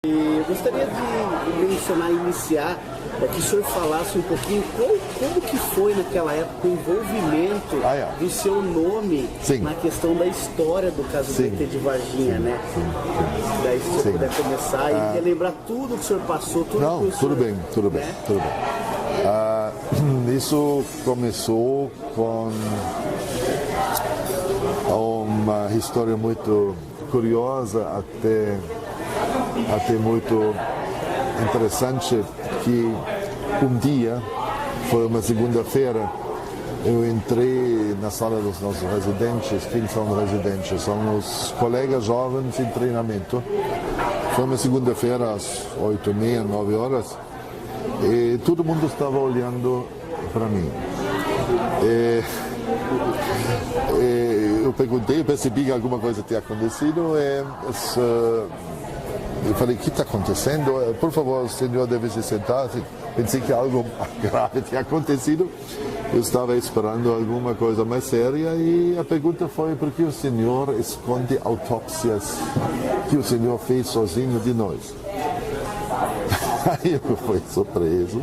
Eu gostaria de mencionar, iniciar, que o senhor falasse um pouquinho como que foi naquela época o envolvimento do seu nome na questão da história do caso do ET de Varginha, né? Daí se o senhor puder começar e relembrar tudo que o senhor passou, tudo que o senhor... Tudo bem. Isso começou com uma história muito curiosa, até muito interessante, que um dia, foi uma segunda-feira, eu entrei na sala dos nossos residentes. Quem são residentes? São os colegas jovens em treinamento. Foi uma segunda-feira às 8h30, 9 horas, e todo mundo estava olhando para mim. Eu perguntei, percebi que alguma coisa tinha acontecido. Eu falei: o que está acontecendo? Por favor, o senhor deve se sentar. Pensei que algo grave tinha acontecido. Eu estava esperando alguma coisa mais séria, e a pergunta foi: por que o senhor esconde autópsias que o senhor fez sozinho de nós? Aí eu fui surpreso.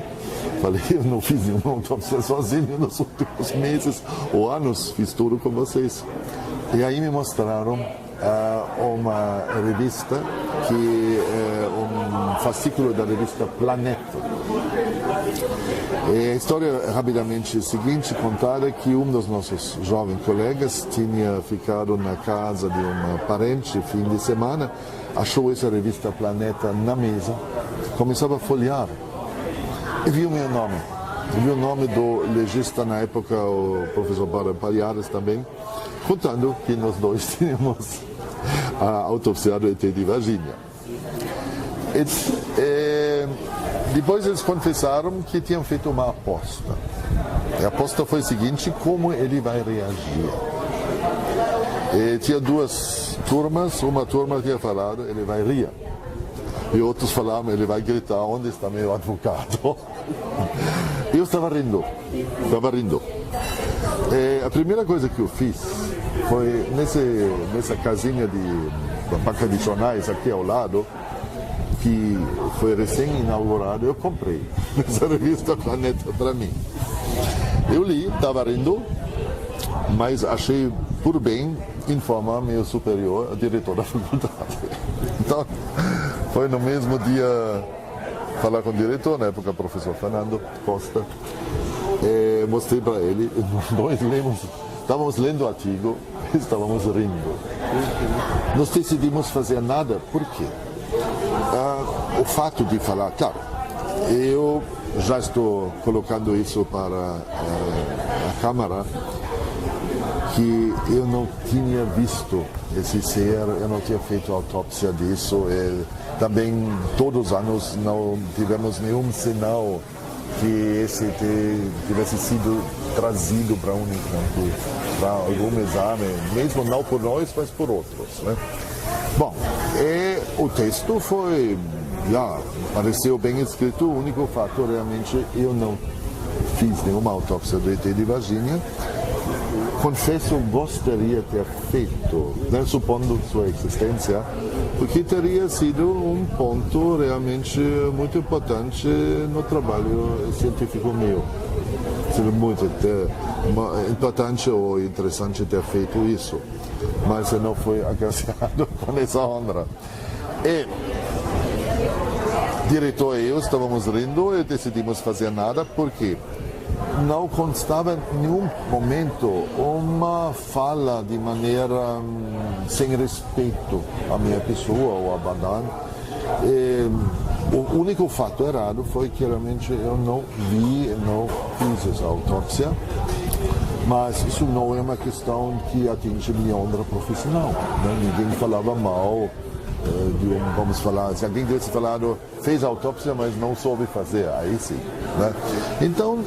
Falei: eu não fiz nenhuma autópsia sozinho nos últimos meses ou anos, fiz tudo com vocês. E aí me mostraram uma revista, que é um fascículo da revista Planeta. E a história rapidamente seguinte contada, que um dos nossos jovens colegas tinha ficado na casa de uma parente fim de semana, achou essa revista Planeta na mesa, começava a folhear e viu meu nome. Viu o nome do legista na época, o professor Palhares também, contando que nós dois tínhamos autopsiado o ET de Varginha. Depois eles confessaram que tinham feito uma aposta. A aposta foi a seguinte: como ele vai reagir. Tinha duas turmas. Uma turma tinha falado: ele vai rir. E outros falaram: ele vai gritar: onde está meu advogado? Eu estava rindo. A primeira coisa que eu fiz foi, nessa casinha da banca de jornais aqui ao lado, que foi recém-inaugurado, eu comprei essa revista Planeta para mim. Eu li, estava rindo, mas achei por bem informar meu superior, a diretor da faculdade. Então, foi no mesmo dia falar com o diretor, na época o professor Fernando Costa, mostrei para ele. Nós estávamos lendo o artigo e estávamos rindo. Nós decidimos fazer nada, por quê? O fato de falar, claro, eu já estou colocando isso para a Câmara, que eu não tinha visto esse ser, eu não tinha feito autópsia disso, também todos os anos não tivemos nenhum sinal que esse tivesse sido trazido para para algum exame, mesmo não por nós, mas por outros, né? Bom, o texto foi, pareceu bem escrito. O único fato, realmente, eu não fiz nenhuma autópsia do ET de Varginha. Confesso, gostaria de ter feito, né, supondo sua existência, porque teria sido um ponto realmente muito importante no trabalho científico meu. Seria muito importante ou interessante ter feito isso, mas eu não fui agraciado com essa honra. O diretor e eu estávamos rindo e decidimos fazer nada, porque não constava em nenhum momento uma fala de maneira sem respeito à minha pessoa ou à Badan. O único fato errado foi que realmente eu não vi, não fiz essa autópsia, mas isso não é uma questão que atinge minha honra profissional, né? Ninguém falava mal. Vamos falar, se alguém tivesse falado, fez a autópsia, mas não soube fazer, aí sim, né? Então,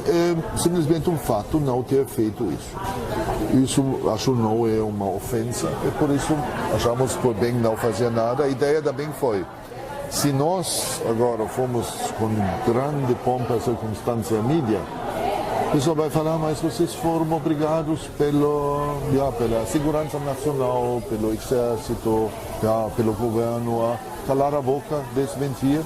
simplesmente um fato não ter feito isso. Isso, acho, não é uma ofensa, e por isso achamos por bem não fazer nada. A ideia também foi: se nós agora fomos com grande pompa e circunstância à mídia, o pessoal vai falar, mas vocês foram obrigados pela segurança nacional, pelo exército, pelo governo a calar a boca, desmentir.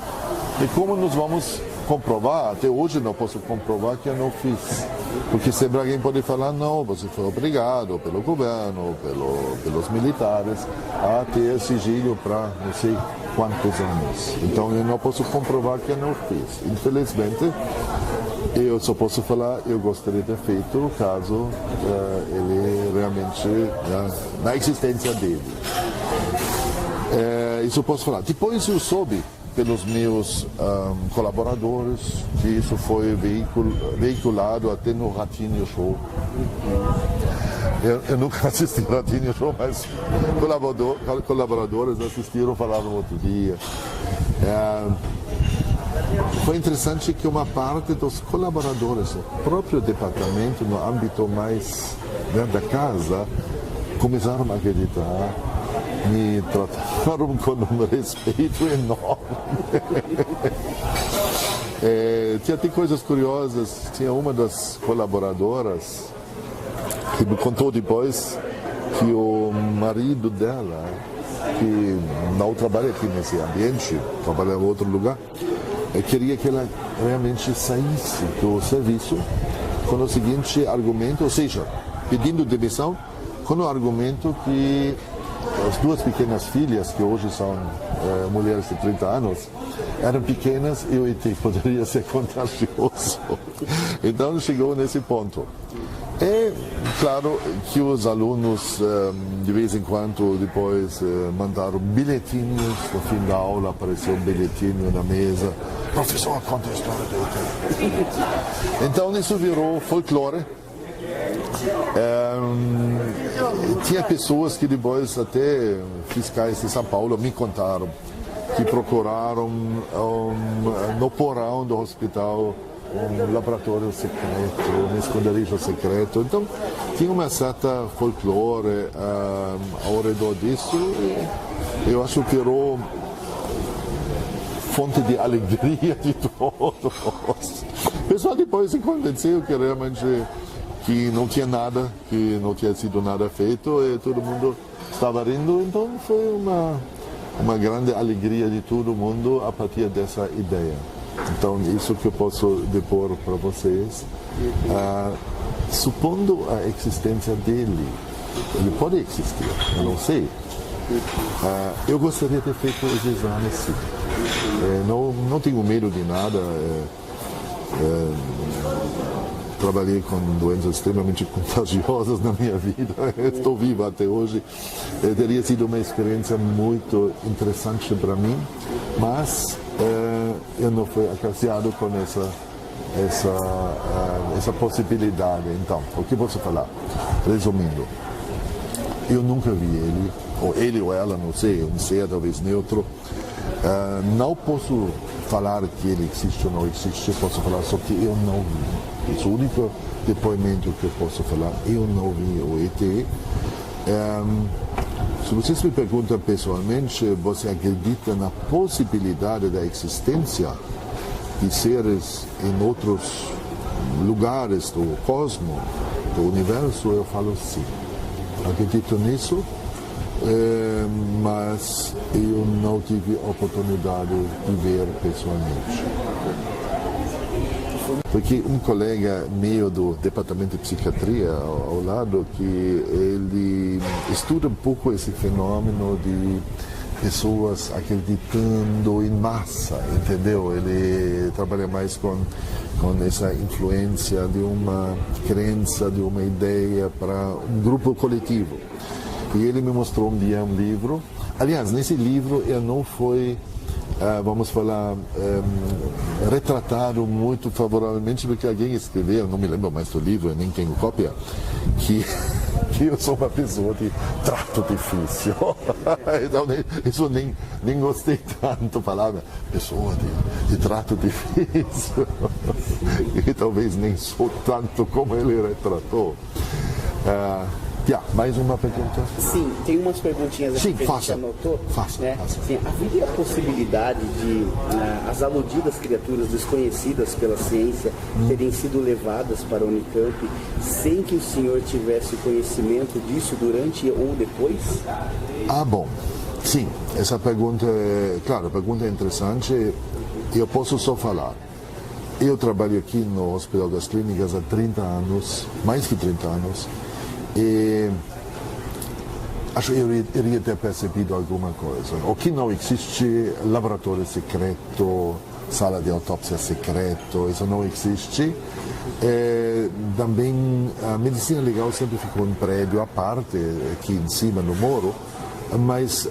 E como nós vamos comprovar? Até hoje não posso comprovar que eu não fiz. Porque sempre alguém pode falar, não, você foi obrigado pelo governo, pelos militares, a ter sigilo para não sei quantos anos. Então eu não posso comprovar que eu não fiz. Infelizmente, eu só posso falar, eu gostaria de ter feito caso ele realmente, na existência dele. Isso eu posso falar. Depois eu soube pelos meus colaboradores que isso foi veiculado até no Ratinho Show. Eu nunca assisti Ratinho Show, mas colaboradores assistiram e falaram outro dia. Foi interessante que uma parte dos colaboradores do próprio departamento, no âmbito mais da casa, começaram a acreditar, me trataram com um respeito enorme. Tinha até coisas curiosas. Tinha uma das colaboradoras que me contou depois que o marido dela, que não trabalha aqui nesse ambiente, trabalha em outro lugar, queria que ela realmente saísse do serviço com o seguinte argumento, ou seja, pedindo demissão com o argumento que as duas pequenas filhas, que hoje são mulheres de 30 anos, eram pequenas e o ET poderia ser contagioso. Então chegou nesse ponto. É claro que os alunos, de vez em quando, depois mandaram bilhetinhos. No fim da aula apareceu um bilhetinho na mesa. Professor, conta a história do ET. Então isso virou folclore. Tinha pessoas que depois, até fiscais de São Paulo, me contaram que procuraram no porão do hospital um laboratório secreto, um esconderijo secreto. Então tinha uma certa folclore ao redor disso. E eu acho que virou fonte de alegria de todos. O pessoal depois se convenceu que realmente que não tinha nada, que não tinha sido nada feito e todo mundo estava rindo. Então foi uma grande alegria de todo mundo a partir dessa ideia. Então isso que eu posso depor para vocês. Supondo a existência dele, ele pode existir, eu não sei. Eu gostaria de ter feito os exames, sim. Não tenho medo de nada. Trabalhei com doenças extremamente contagiosas na minha vida, estou vivo até hoje. Teria sido uma experiência muito interessante para mim, mas eu não fui agraciado com essa possibilidade. Então, o que posso falar? Resumindo, eu nunca vi ele ou ela, não sei, um ser talvez neutro. Não posso falar que ele existe ou não existe, posso falar só que eu não vi. Esse é o único depoimento que eu posso falar. Eu não vi o ET. Se vocês me perguntam pessoalmente, você acredita na possibilidade da existência de seres em outros lugares do cosmos, do universo? Eu falo sim. Acredito nisso, mas eu não tive oportunidade de ver pessoalmente. Porque um colega meu do departamento de psiquiatria ao lado, que ele estuda um pouco esse fenômeno de pessoas acreditando em massa, entendeu? Ele trabalha mais com essa influência de uma crença, de uma ideia para um grupo coletivo. E ele me mostrou um dia um livro. Aliás, nesse livro ele não foi, vamos falar, retratado muito favoravelmente, porque alguém escreveu, não me lembro mais do livro, eu nem tenho cópia, que eu sou uma pessoa de trato difícil. Então, isso nem gostei tanto, palavra pessoa de trato difícil. E talvez nem sou tanto como ele retratou. Mais uma pergunta? Sim, tem umas perguntinhas aqui que a gente anotou. Faça. Sim, haveria a possibilidade de as aludidas criaturas desconhecidas pela ciência terem sido levadas para a Unicamp sem que o senhor tivesse conhecimento disso durante ou depois? Bom. Sim, essa pergunta é interessante. Eu posso só falar. Eu trabalho aqui no Hospital das Clínicas há 30 anos, mais que 30 anos, e acho que eu iria ter percebido alguma coisa. O que não existe, laboratório secreto, sala de autópsia secreto, isso não existe. Também a medicina legal sempre ficou em prédio à parte, aqui em cima no muro. Mas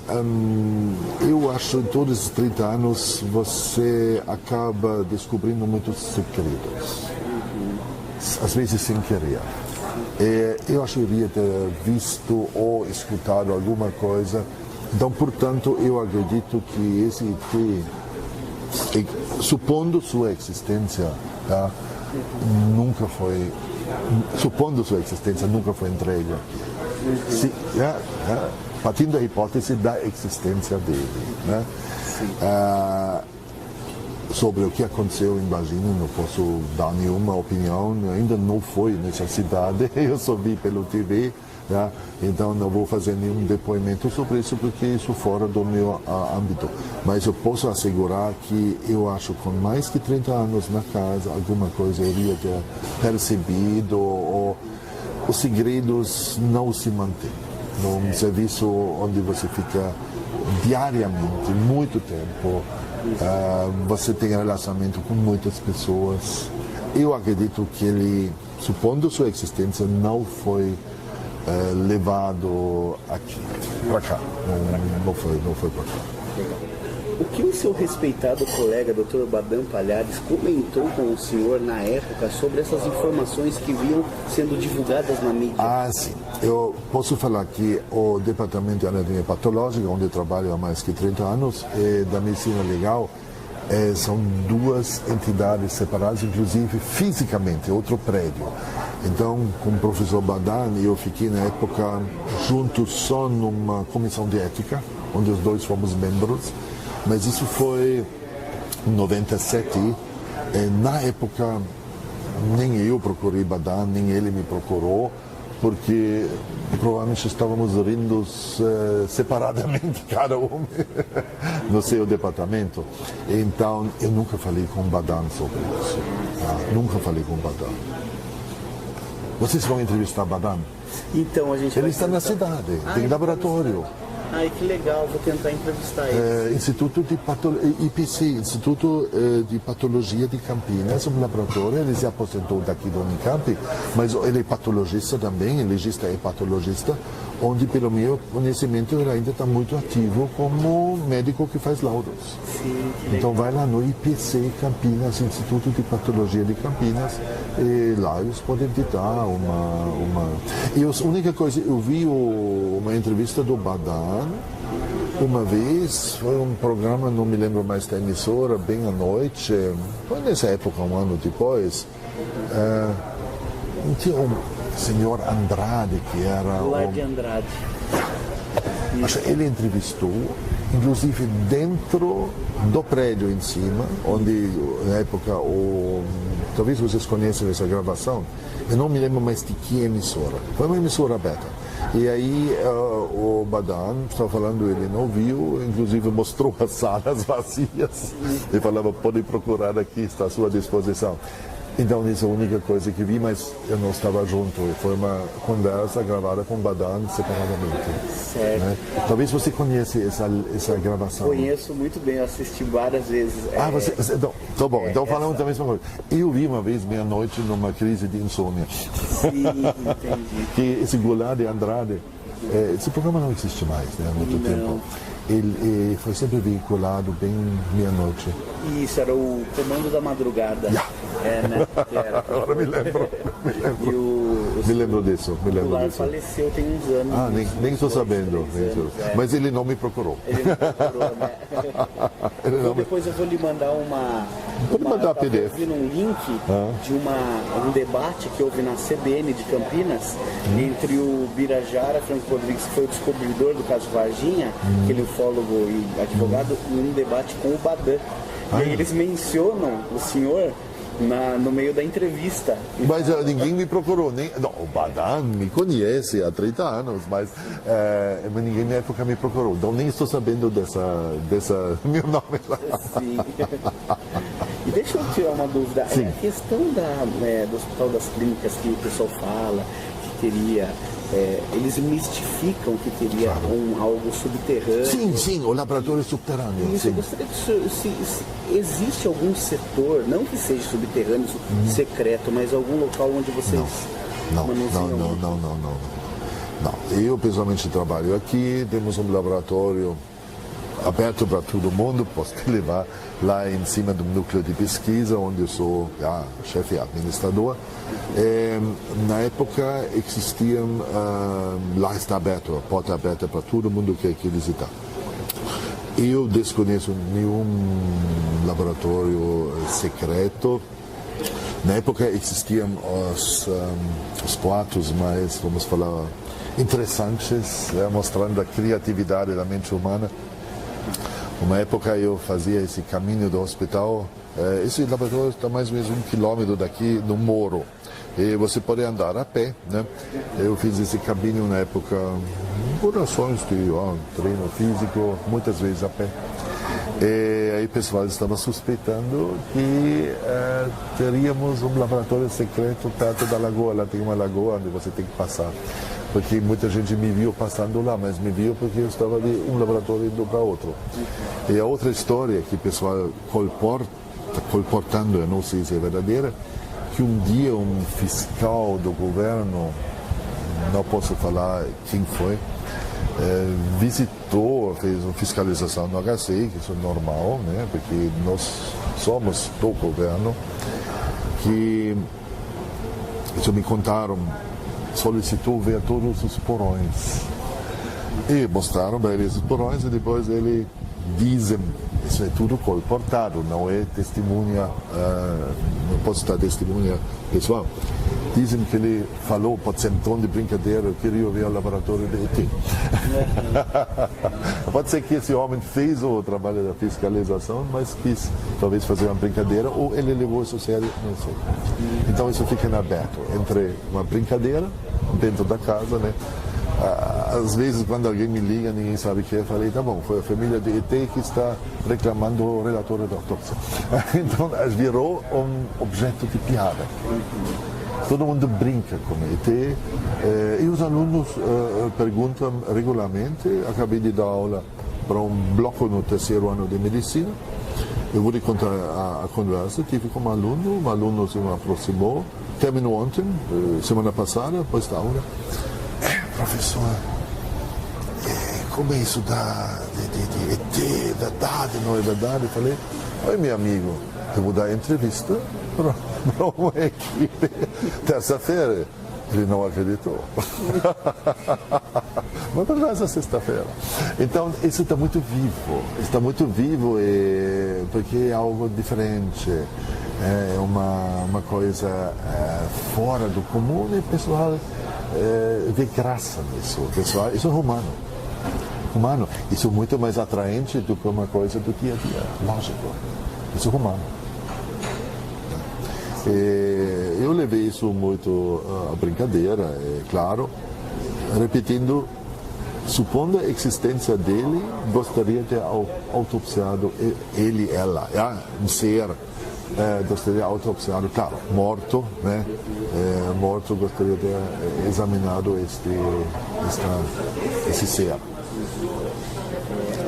eu acho que em todos esses 30 anos você acaba descobrindo muitos segredos, às vezes sem querer. Eu acho que eu iria ter visto ou escutado alguma coisa, então, portanto, eu acredito que esse ET, supondo sua existência, nunca foi entregue aqui. Partindo da hipótese da existência dele. Né? Sobre o que aconteceu em Varginha, não posso dar nenhuma opinião, ainda não foi nessa cidade, eu só vi pelo TV, né? Então não vou fazer nenhum depoimento sobre isso, porque isso é fora do meu âmbito. Mas eu posso assegurar que eu acho que com mais de 30 anos na casa, alguma coisa eu iria ter percebido, ou os segredos não se mantêm. Num serviço onde você fica diariamente, muito tempo, você tem relacionamento com muitas pessoas. Eu acredito que ele, supondo sua existência, não foi levado aqui, para cá. Não foi para cá. O que o seu respeitado colega, Dr. Badan Palhares, comentou com o senhor na época sobre essas informações que vinham sendo divulgadas na mídia? Sim. Eu posso falar que o Departamento de Anatomia Patológica, onde eu trabalho há mais de 30 anos, e da Medicina Legal, são duas entidades separadas, inclusive fisicamente, outro prédio. Então, com o professor Badan, eu fiquei na época juntos só numa comissão de ética, onde os dois fomos membros. Mas isso foi em 97, na época nem eu procurei Badan, nem ele me procurou, porque provavelmente estávamos rindo separadamente, cada um no seu departamento. Então eu nunca falei com Badan sobre isso, nunca falei com Badan. Vocês vão entrevistar Badan? Então, a gente ele está na cidade, tem laboratório. Que legal, vou tentar entrevistar ele. IPC, Instituto de Patologia de Campinas, um laboratório, ele se aposentou daqui do Unicamp, mas ele é patologista também, legista e patologista, onde, pelo meu conhecimento, ele ainda está muito ativo como médico que faz laudos. Sim, então vai lá no IPC Campinas, Instituto de Patologia de Campinas, e lá eles podem te dar uma... E a única coisa, eu vi uma entrevista do Badan, uma vez, foi um programa, não me lembro mais da emissora, bem à noite, foi nessa época, um ano depois, tinha um senhor Andrade, que era... Lorde Andrade. Ele entrevistou, inclusive dentro do prédio em cima, onde na época, talvez vocês conheçam essa gravação, eu não me lembro mais de que emissora, foi uma emissora aberta. E aí o Badan estava falando, ele não viu, inclusive mostrou as salas vazias e falava, pode procurar aqui, está à sua disposição. Então, isso é a única coisa que vi, mas eu não estava junto. Foi uma conversa gravada com o Badan separadamente. Certo. Né? Talvez você conheça essa gravação. Conheço muito bem, eu assisti várias vezes. Então, tá bom. Então, falamos da mesma coisa. Eu vi uma vez, meia-noite, numa crise de insônia. Sim, entendi. Que esse Goulart de Andrade, esse programa não existe mais, né, há muito tempo. Ele foi sempre veiculado bem meia-noite. Isso, era o Comando da Madrugada. Né? Agora me lembro. E o Me lembro disso. O Goulart faleceu tem uns anos. Nem estou sabendo. Mas ele não me procurou. Ele não procurou, né? Então depois eu vou lhe mandar mandar PDF. Eu vi num link de um debate que houve na CBN de Campinas entre o Birajara Franco Rodrigues, que foi o descobridor do caso Varginha, aquele ufólogo e advogado, em um debate com o Badan. E aí eles mencionam o senhor no meio da entrevista. Mas ninguém me procurou. Não, o Badan me conhece há 30 anos, mas ninguém na época me procurou. Então nem estou sabendo dessa meu nome lá. Sim. E deixa eu tirar uma dúvida. Sim. A questão do Hospital das Clínicas que o pessoal fala que teria... eles mistificam que teria algo subterrâneo. Sim, o laboratório subterrâneo. Isso, eu gostaria se existe algum setor, não que seja subterrâneo, secreto, mas algum local onde vocês... Não. Eu pessoalmente trabalho aqui, temos um laboratório aberto para todo mundo, posso te levar lá em cima do núcleo de pesquisa, onde eu sou chefe administrador. Na época existiam, lá está aberto, a porta aberta para todo mundo que quer visitar. Eu desconheço nenhum laboratório secreto. Na época existiam os boatos mais, vamos falar, interessantes, mostrando a criatividade da mente humana. Uma época eu fazia esse caminho do hospital. Esse laboratório está mais ou menos 1 quilômetro daqui, no Moro. E você pode andar a pé, né? Eu fiz esse caminho na época por ações de treino físico, muitas vezes a pé. E aí o pessoal estava suspeitando que teríamos um laboratório secreto perto da lagoa. Lá tem uma lagoa onde você tem que passar. Porque muita gente me viu passando lá, mas me viu porque eu estava de um laboratório indo para outro. E a outra história que o pessoal colportando, eu não sei se é verdadeira, que um dia um fiscal do governo, não posso falar quem foi, visitou, fez uma fiscalização no HC, que isso é normal, né? Porque nós somos do governo, que isso me contaram, solicitou ver todos os porões. E mostraram para eles os porões e depois ele dizem, isso é tudo colportado, não é testemunha, não posso dar testemunha pessoal. Dizem que ele falou, pode ser um tom de brincadeira, eu queria ver o laboratório de ET. Pode ser que esse homem fez o trabalho da fiscalização, mas quis talvez fazer uma brincadeira, ou ele levou isso a sério, não sei. Então isso fica em aberto, entre uma brincadeira dentro da casa, né? Às vezes quando alguém me liga, ninguém sabe o que é, eu falei, tá bom, foi a família de ET que está reclamando o relatório da autópsia. Então virou um objeto de piada. Todo mundo brinca com ET e os alunos perguntam regularmente. Acabei de dar aula para um bloco no 3º ano de medicina. Eu vou lhe contar a conversa. Tive com um aluno se me aproximou, terminou ontem, semana passada, depois da aula. Professor, como é isso de ET, verdade, não é verdade? Eu falei, oi meu amigo, eu vou dar entrevista para uma equipe terça-feira. Ele não acreditou. Mas para nós é sexta-feira. Então, isso está muito vivo, porque é algo diferente. É uma coisa fora do comum e o pessoal vê graça nisso. Pessoal, isso é humano. Isso é muito mais atraente do que uma coisa do dia a dia. Lógico. Isso é humano. Eu levei isso muito a brincadeira, é claro, repetindo, supondo a existência dele, gostaria de ter autopsiado ele, ela, um ser, gostaria de ter autopsiado, claro, morto, né? Morto, gostaria de ter examinado esse ser.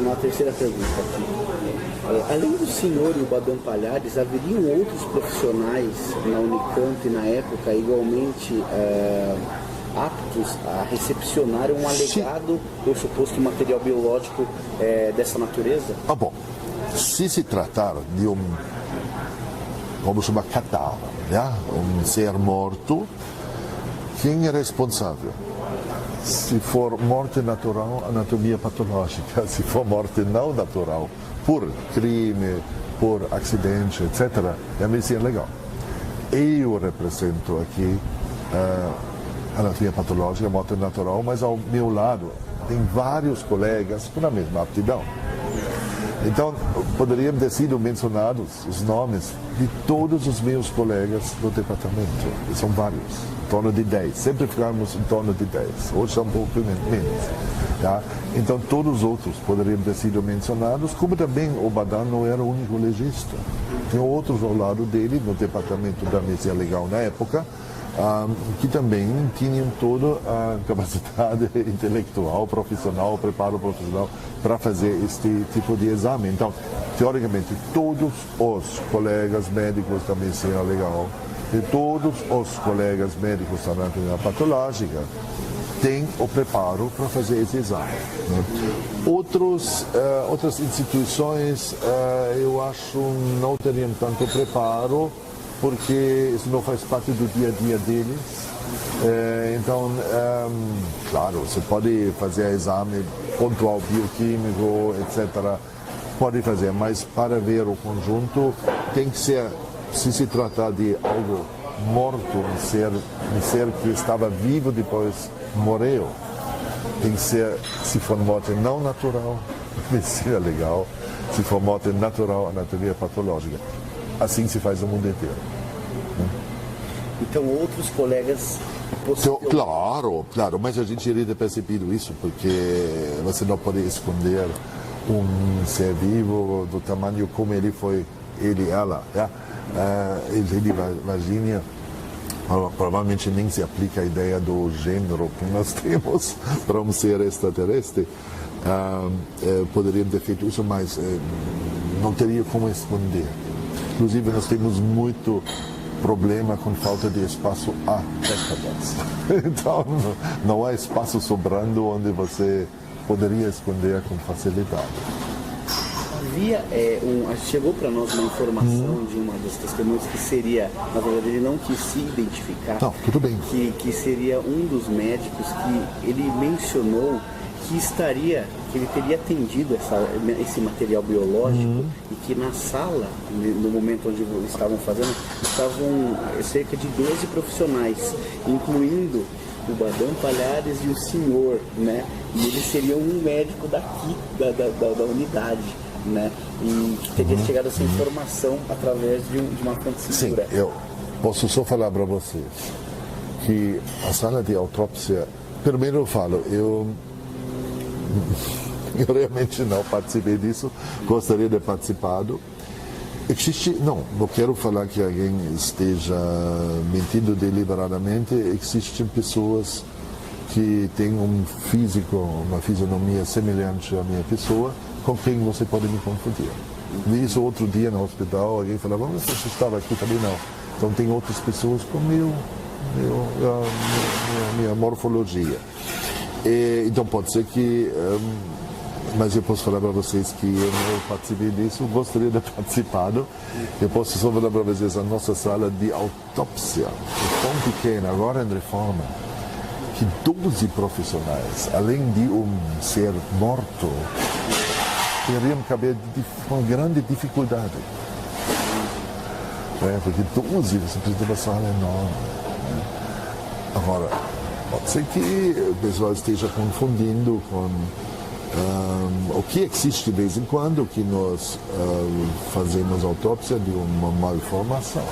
Uma terceira pergunta aqui. Além do senhor e o Badan Palhares, haveriam outros profissionais na Unicamp na época igualmente aptos a recepcionar um alegado ou suposto material biológico dessa natureza? Bom, se tratar de vamos chamar cadáver, um ser morto, quem é responsável? Se for morte natural, anatomia patológica. Se for morte não natural, por crime, por acidente, etc., é a medicina legal. Eu represento aqui a anatomia patológica, a morte natural, mas ao meu lado tem vários colegas com a mesma aptidão. Então, poderiam ter sido mencionados os nomes de todos os meus colegas do departamento. São vários, em torno de 10. Sempre ficamos em torno de 10. Hoje são um pouco menos. Tá? Então, todos os outros poderiam ter sido mencionados, como também o Badan não era o único legista. Tem outros ao lado dele, no departamento da medicina legal na época, que também tinham toda a capacidade intelectual, profissional, preparo profissional para fazer este tipo de exame. Então, teoricamente, todos os colegas médicos da medicina legal e todos os colegas médicos da anatomia patológica têm o preparo para fazer esse exame. Né? Outras instituições, eu acho, não teriam tanto preparo, porque isso não faz parte do dia a dia deles. Então, claro, você pode fazer exame pontual bioquímico, etc. Pode fazer, mas para ver o conjunto tem que ser, se tratar de algo morto, um ser que estava vivo depois morreu, tem que ser, se for morte não natural, medicina legal, se for morte natural, anatomia patológica. Assim se faz no mundo inteiro. Então outros colegas... Claro, mas a gente teria percebido isso, porque você não pode esconder um ser vivo do tamanho como ele foi, ela. Ele, Virginia, provavelmente nem se aplica a ideia do gênero que nós temos para um ser extraterrestre. Poderiam ter feito isso, mas não teria como esconder. Inclusive, nós temos muito problema com falta de espaço há décadas. Então, não há espaço sobrando onde você poderia esconder com facilidade. Chegou para nós uma informação de uma das testemunhas que seria, na verdade, ele não quis se identificar. Não, tudo bem. Que seria um dos médicos que ele mencionou que ele teria atendido esse material biológico e que na sala, no momento onde estavam fazendo, estavam cerca de 12 profissionais, incluindo o Badan Palhares e o senhor, né? E ele seria um médico daqui, da unidade, né? E que teria chegado essa informação através de uma fonte segura. Sim, eu posso só falar para vocês que a sala de autópsia, primeiro eu falo, eu realmente não participei disso, gostaria de ter participado. Não quero falar que alguém esteja mentindo deliberadamente. Existem pessoas que têm um físico, uma fisionomia semelhante à minha pessoa, com quem você pode me confundir. Vi isso outro dia no hospital, alguém falava, mas você estava aqui também? Não. Então tem outras pessoas com minha morfologia. Então pode ser que, mas eu posso falar para vocês que eu não participei disso, gostaria de ter participado. Eu posso só falar para vocês, a nossa sala de autópsia é tão pequena, agora em reforma, que 12 profissionais, além de um ser morto, teriam caber com grande dificuldade. Porque 12, você precisa de uma sala enorme. Agora, pode ser que o pessoal esteja confundindo com o que existe de vez em quando, que nós fazemos autópsia de uma malformação.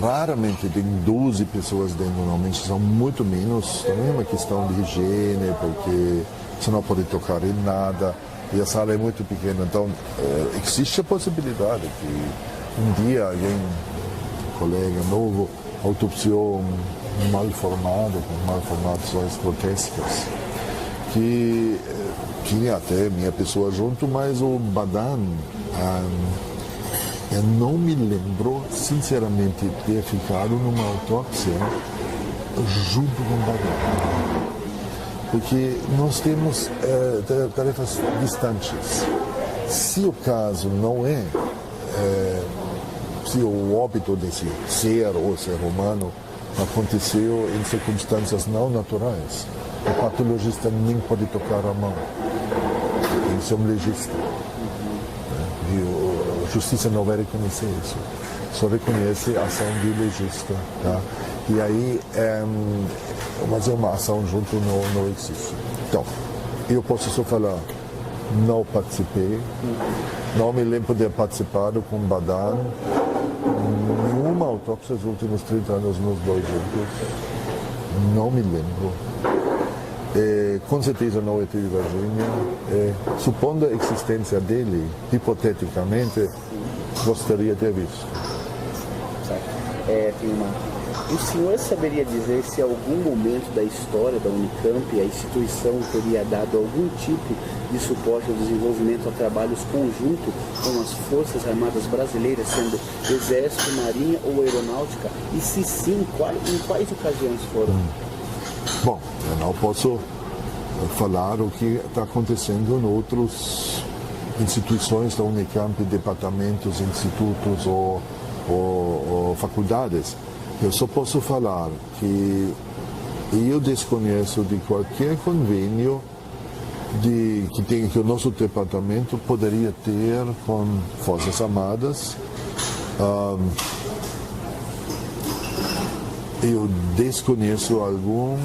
Raramente tem 12 pessoas dentro, normalmente são muito menos. Também é uma questão de higiene, porque você não pode tocar em nada e a sala é muito pequena. Então, existe a possibilidade que um dia alguém, um colega novo, autopsiou um malformado, com malformações grotescas, que tinha até minha pessoa junto, mas o Badan, eu não me lembro, sinceramente, de ter ficado numa autópsia junto com o Badan. Porque nós temos tarefas distantes. Se o caso não se o óbito desse ser ou ser humano aconteceu em circunstâncias não naturais. O patologista nem pode tocar a mão. Tem que ser um legista. E a justiça não vai reconhecer isso. Só reconhece a ação do legista. Tá? E aí, mas uma ação junto não existe. Então, eu posso só falar, não participei, não me lembro de ter participado com Badan, nenhuma autópsia nos últimos 30 anos nos dois grupos, não me lembro. Com certeza não é de Virgínia. Supondo a existência dele, hipoteticamente, gostaria de ter visto. O senhor saberia dizer se em algum momento da história da Unicamp a instituição teria dado algum tipo de suporte ao desenvolvimento a trabalhos conjuntos com as Forças Armadas Brasileiras, sendo Exército, Marinha ou Aeronáutica? E se sim, em quais ocasiões foram? Bom, eu não posso falar o que está acontecendo em outras instituições da Unicamp, departamentos, institutos ou faculdades. Eu só posso falar que eu desconheço de qualquer convênio que o nosso departamento poderia ter com Forças Armadas. Eu desconheço algum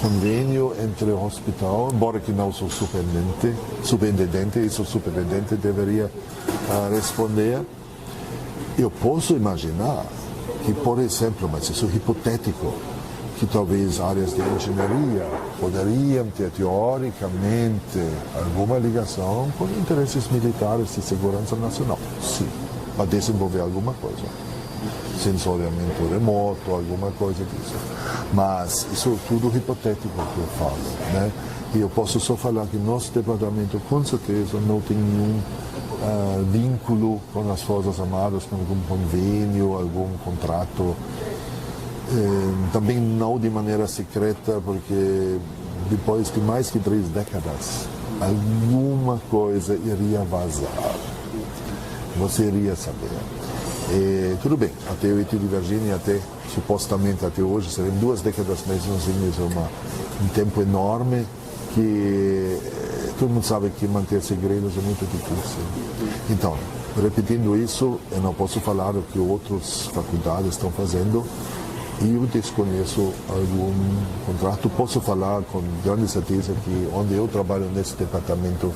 convênio entre o hospital, embora que não sou superintendente, isso o superintendente deveria responder. Eu posso imaginar que, por exemplo, mas isso é hipotético, que talvez áreas de engenharia poderiam ter, teoricamente, alguma ligação com interesses militares de segurança nacional. Sim, para desenvolver alguma coisa. Sensoriamento remoto, alguma coisa disso. Mas isso é tudo hipotético que eu falo, né? E eu posso só falar que nosso departamento, com certeza, não tem nenhum vínculo com as Forças Armadas, com algum convênio, algum contrato. Também não de maneira secreta, porque depois de mais de 3 décadas, alguma coisa iria vazar. Você iria saber. Tudo bem, até o IT de Virgínia, supostamente até hoje, seriam 2 décadas mesmo, um tempo enorme que todo mundo sabe que manter segredos é muito difícil. Então, repetindo isso, eu não posso falar o que outras faculdades estão fazendo e eu desconheço algum contrato. Posso falar com grande certeza que onde eu trabalho nesse departamento,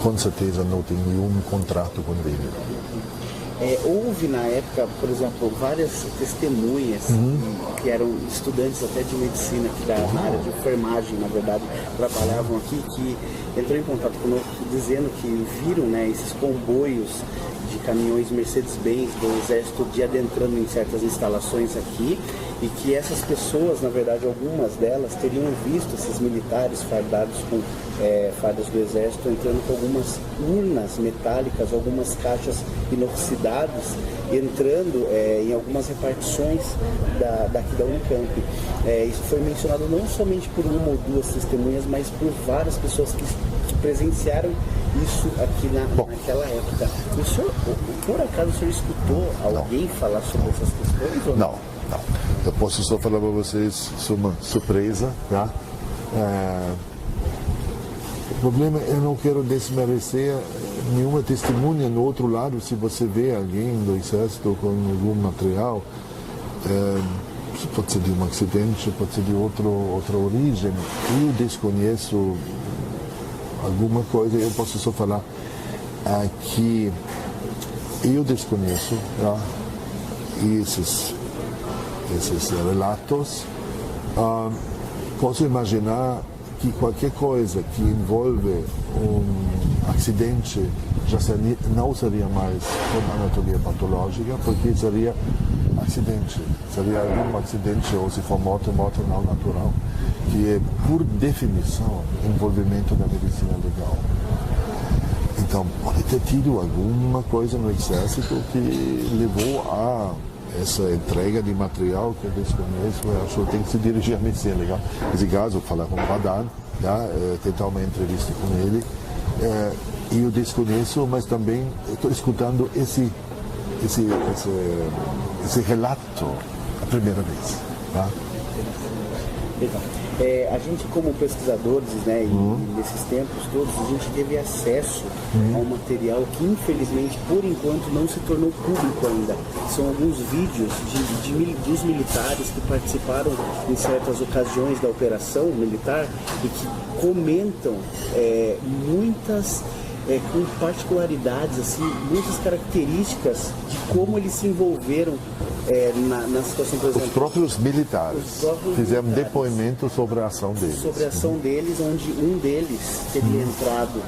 com certeza não tem nenhum contrato com ele. Houve na época, por exemplo, várias testemunhas que eram estudantes até de medicina, que na área de enfermagem, na verdade, trabalhavam aqui, que entrou em contato conosco dizendo que viram, né, esses comboios de caminhões Mercedes-Benz do Exército adentrando em certas instalações aqui, e que essas pessoas, na verdade, algumas delas teriam visto esses militares fardados com fardas do Exército entrando com algumas urnas metálicas, algumas caixas inoxidadas, entrando em algumas repartições daqui da Unicamp. Isso foi mencionado não somente por uma ou duas testemunhas, mas por várias pessoas que presenciaram isso aqui naquela época. O senhor, por acaso, o senhor escutou alguém falar sobre essas questões? Ou não? Não. Eu posso só falar para vocês, isso é uma surpresa, tá? O problema, eu não quero desmerecer nenhuma testemunha no outro lado. Se você vê alguém do Exército com algum material, pode ser de um acidente, pode ser de outra origem. Eu desconheço alguma coisa, eu posso só falar que eu desconheço esses relatos. Posso imaginar que qualquer coisa que envolve um acidente não seria mais com anatomia patológica, porque seria acidente, seria algum acidente, ou se for morte não natural, que é, por definição, envolvimento da medicina legal. Então, pode ter tido alguma coisa no Exército que levou a essa entrega de material que eu desconheço. Eu acho que tem que se dirigir à medicina legal. Nesse caso, falar com o Badan, tentar uma entrevista com ele. E eu desconheço, mas também estou escutando esse esse relato a primeira vez. Tá? Legal. A gente, como pesquisadores, né, e nesses tempos todos, a gente teve acesso a um material que, infelizmente, por enquanto, não se tornou público ainda. São alguns vídeos dos militares que participaram em certas ocasiões da operação militar e que comentam muitas com particularidades, assim, muitas características de como eles se envolveram na situação, por exemplo. Os próprios militares fizeram depoimento sobre a ação deles. Sobre a ação deles, onde um deles teria entrado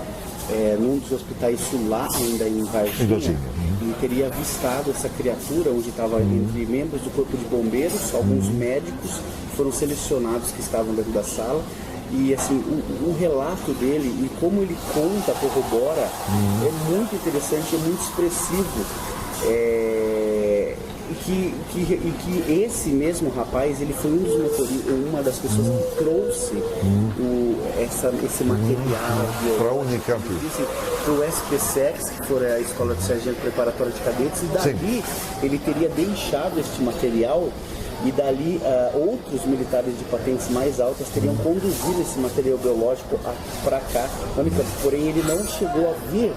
num dos hospitais Sulá, ainda em Varginha, e teria avistado essa criatura, onde estava entre membros do corpo de bombeiros, alguns médicos foram selecionados que estavam dentro da sala. E assim, o relato dele e como ele conta, corrobora, é muito interessante, é muito expressivo. E que esse mesmo rapaz, ele foi um dos motoristas, uma das pessoas que trouxe esse material para o Unicamp, para o SPSEX, que foi a Escola de Sargento Preparatória de Cadetes, e dali ele teria deixado este material. E dali outros militares de patentes mais altas teriam conduzido esse material biológico para cá, na Unicamp. Porém, ele não chegou a vir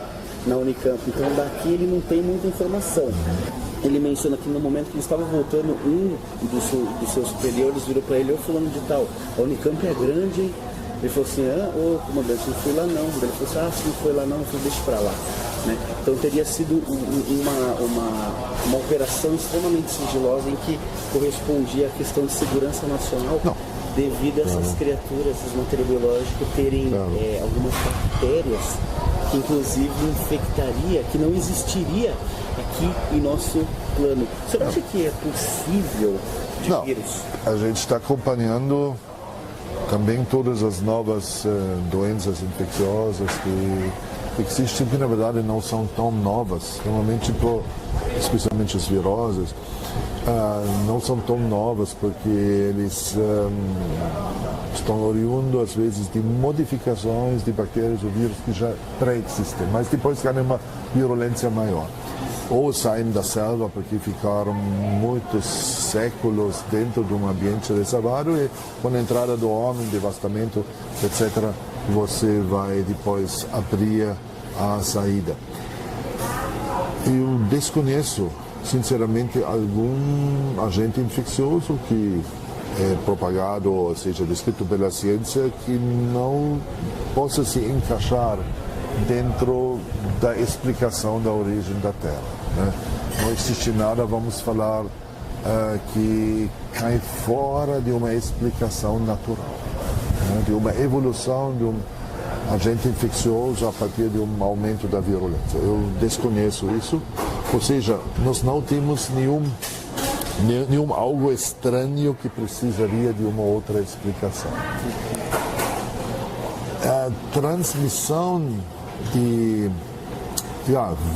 na Unicamp, então daqui ele não tem muita informação. Ele menciona que no momento que ele estava voltando, um dos seus superiores virou para ele: ô fulano de tal, a Unicamp é grande, hein? Ele falou assim: ô comandante, não fui lá não. Ele falou assim: não foi lá não, deixa para lá. Né? Então teria sido uma operação extremamente sigilosa em que correspondia à questão de segurança nacional, devido a essas criaturas, esses materiais biológicos terem algumas bactérias que inclusive infectaria, que não existiria aqui em nosso plano. Você acha que é possível de vírus? A gente está acompanhando também todas as novas doenças infecciosas que existem, que na verdade não são tão novas. Normalmente, especialmente as viroses, não são tão novas porque eles estão oriundos às vezes de modificações de bactérias ou vírus que já pré-existem, mas depois ganham uma virulência maior. Ou saem da selva porque ficaram muitos séculos dentro de um ambiente reservado e com a entrada do homem, devastamento, etc., você vai depois abrir a saída. Eu desconheço, sinceramente, algum agente infeccioso que é propagado, ou seja, descrito pela ciência, que não possa se encaixar dentro da explicação da origem da Terra. Né? Não existe nada, vamos falar, que cai fora de uma explicação natural, né? De uma evolução de um agente infeccioso a partir de um aumento da virulência. Eu desconheço isso, ou seja, nós não temos nenhum algo estranho que precisaria de uma outra explicação. A transmissão de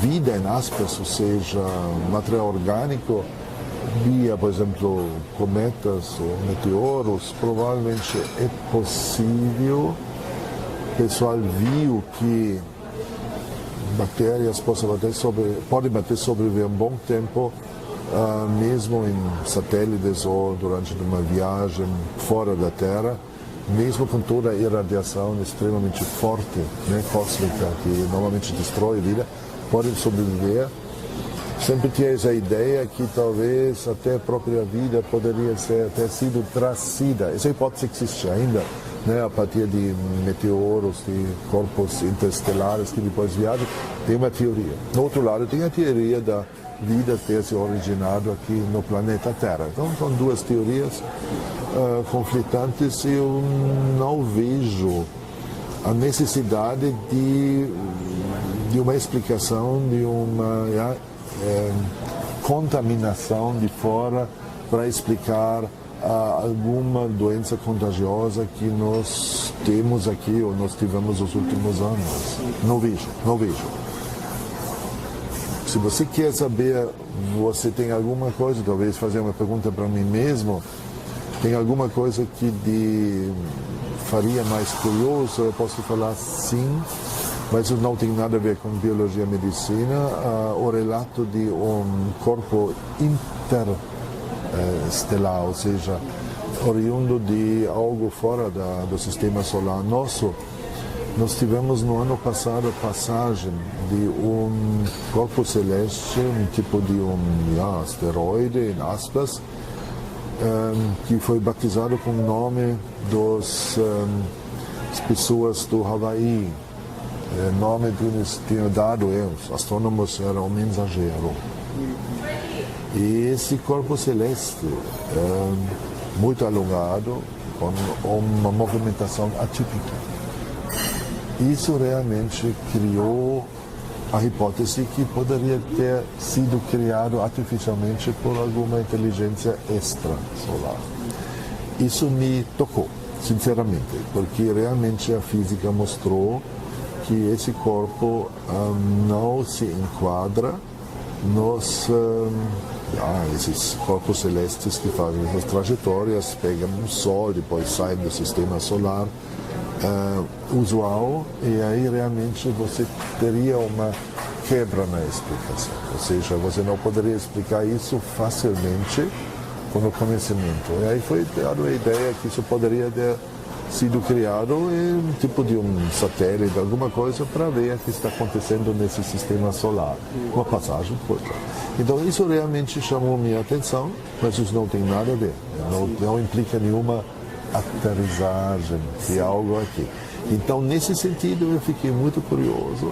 vida em aspas, ou seja, material orgânico, via, por exemplo, cometas ou meteoros, provavelmente é possível. O pessoal viu que bactérias podem sobreviver um bom tempo, mesmo em satélites ou durante uma viagem fora da Terra, mesmo com toda a irradiação extremamente forte, né, cósmica, que normalmente destrói a vida, podem sobreviver. Sempre tinha essa ideia que talvez até a própria vida poderia ter sido trazida. Essa hipótese existe ainda, né, a partir de meteoros, de corpos interestelares que depois viajam. Tem uma teoria. Do outro lado, tem a teoria da vida ter se originado aqui no planeta Terra. Então, são duas teorias conflitantes e eu não vejo a necessidade de uma explicação, de uma contaminação de fora para explicar alguma doença contagiosa que nós temos aqui ou nós tivemos nos últimos anos. Não vejo. Se você quer saber, você tem alguma coisa, talvez fazer uma pergunta para mim mesmo, tem alguma coisa que faria mais curioso, eu posso falar sim. mas isso não tem nada a ver com biologia e medicina. O relato de corpo interestelar, ou seja, oriundo de algo fora do sistema solar nosso. Nós tivemos no ano passado a passagem de corpo celeste, tipo de asteroide, em aspas, que foi batizado com o nome das pessoas do Havaí. O nome que eles tinham dado, os astrônomos, era o Mensageiro. E esse corpo celeste, muito alongado, com uma movimentação atípica. Isso realmente criou a hipótese que poderia ter sido criado artificialmente por alguma inteligência extrasolar. Isso me tocou, sinceramente, porque realmente a física mostrou que esse corpo não se enquadra nos esses corpos celestes que fazem essas trajetórias, pegam o Sol, depois saem do sistema solar usual, e aí realmente você teria uma quebra na explicação. Ou seja, você não poderia explicar isso facilmente com o conhecimento. E aí foi dada a ideia que isso poderia ter sido criado em um tipo de satélite, alguma coisa, para ver o que está acontecendo nesse sistema solar. Uma passagem curta. Então isso realmente chamou minha atenção, mas isso não tem nada a ver. Não implica nenhuma aterrissagem de algo aqui. Então, nesse sentido, eu fiquei muito curioso,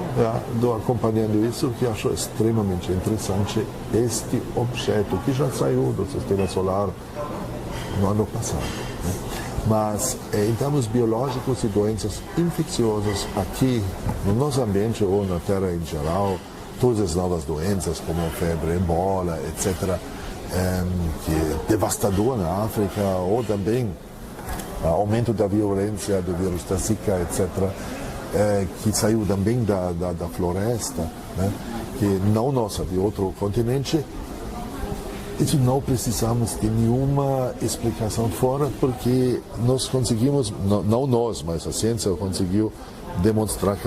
acompanhando isso, que acho extremamente interessante este objeto, que já saiu do sistema solar no ano passado. Né? Mas, em termos biológicos e doenças infecciosas, aqui no nosso ambiente ou na Terra em geral, todas as novas doenças, como a febre, ebola, etc., que é devastador na África, ou também aumento da violência do vírus da Zika, etc., que saiu também da floresta, né? Que não nossa, de outro continente. Isso não precisamos de nenhuma explicação fora, porque nós conseguimos, não nós, mas a ciência conseguiu demonstrar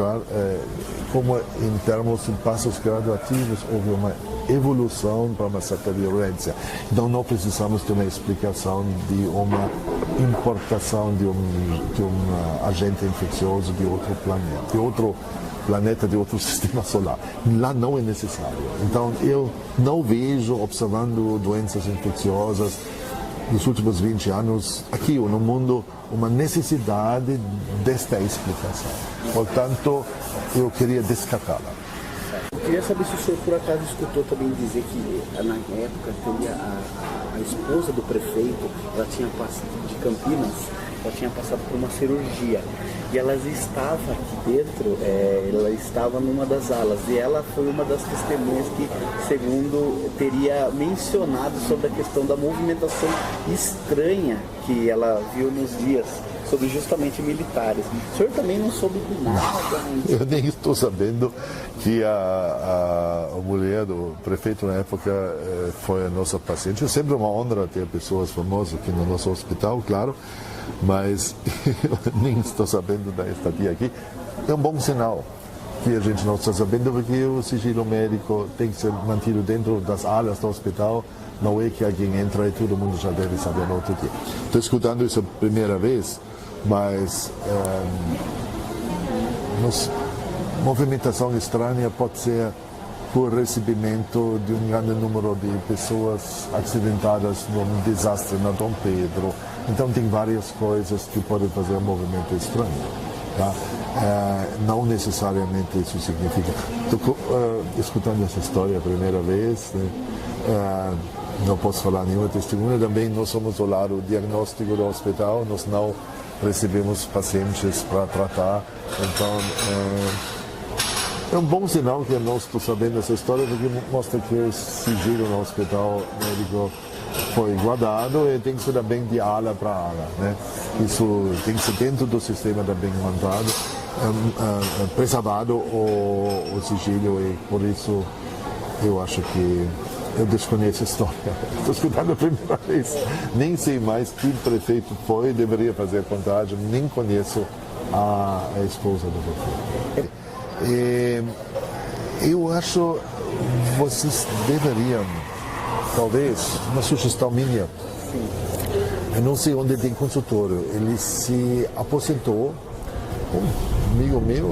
como, em termos de passos graduativos, houve uma evolução para uma certa violência. Então não precisamos de uma explicação de uma importação de um agente infeccioso de outro planeta, de outro sistema solar. Lá não é necessário. Então eu não vejo, observando doenças infecciosas nos últimos 20 anos, aqui no mundo, uma necessidade desta explicação. Portanto, eu queria descartá-la. Eu queria saber se o senhor, por acaso, escutou também dizer que, na época, teria a esposa do prefeito, ela tinha passado de Campinas, ela tinha passado por uma cirurgia. E ela estava aqui dentro, ela estava numa das alas, e ela foi uma das testemunhas que, segundo, teria mencionado sobre a questão da movimentação estranha que ela viu nos dias, sobre justamente militares. O senhor também não soube de nada? Eu nem estou sabendo que a mulher do prefeito na época foi a nossa paciente. É sempre uma honra ter pessoas famosas aqui no nosso hospital, claro, mas eu nem estou sabendo da estadia aqui. É um bom sinal que a gente não está sabendo, porque o sigilo médico tem que ser mantido dentro das alas do hospital. Não é que alguém entra e todo mundo já deve saber no outro dia. Estou escutando isso a primeira vez, mas movimentação estranha pode ser por recebimento de um grande número de pessoas acidentadas num desastre na Dom Pedro. Então tem várias coisas que podem fazer um movimento estranho. Tá? Não necessariamente isso significa. Estou escutando essa história a primeira vez, né? Não posso falar nenhuma testemunha. Também nós somos do lado diagnóstico do hospital, nós não recebemos pacientes para tratar. Então é um bom sinal que eu não estou sabendo essa história, porque mostra que o sigilo no hospital médico foi guardado e tem que ser também de ala para ala. Né? Isso tem que ser dentro do sistema também montado, preservado o sigilo, e por isso eu acho que eu desconheço a história. Estou escutando a primeira vez. Nem sei mais que prefeito foi, deveria fazer a contagem, nem conheço a esposa do prefeito. Eu acho que vocês deveriam, talvez, uma sugestão minha, eu não sei onde tem consultório, ele se aposentou, um amigo meu,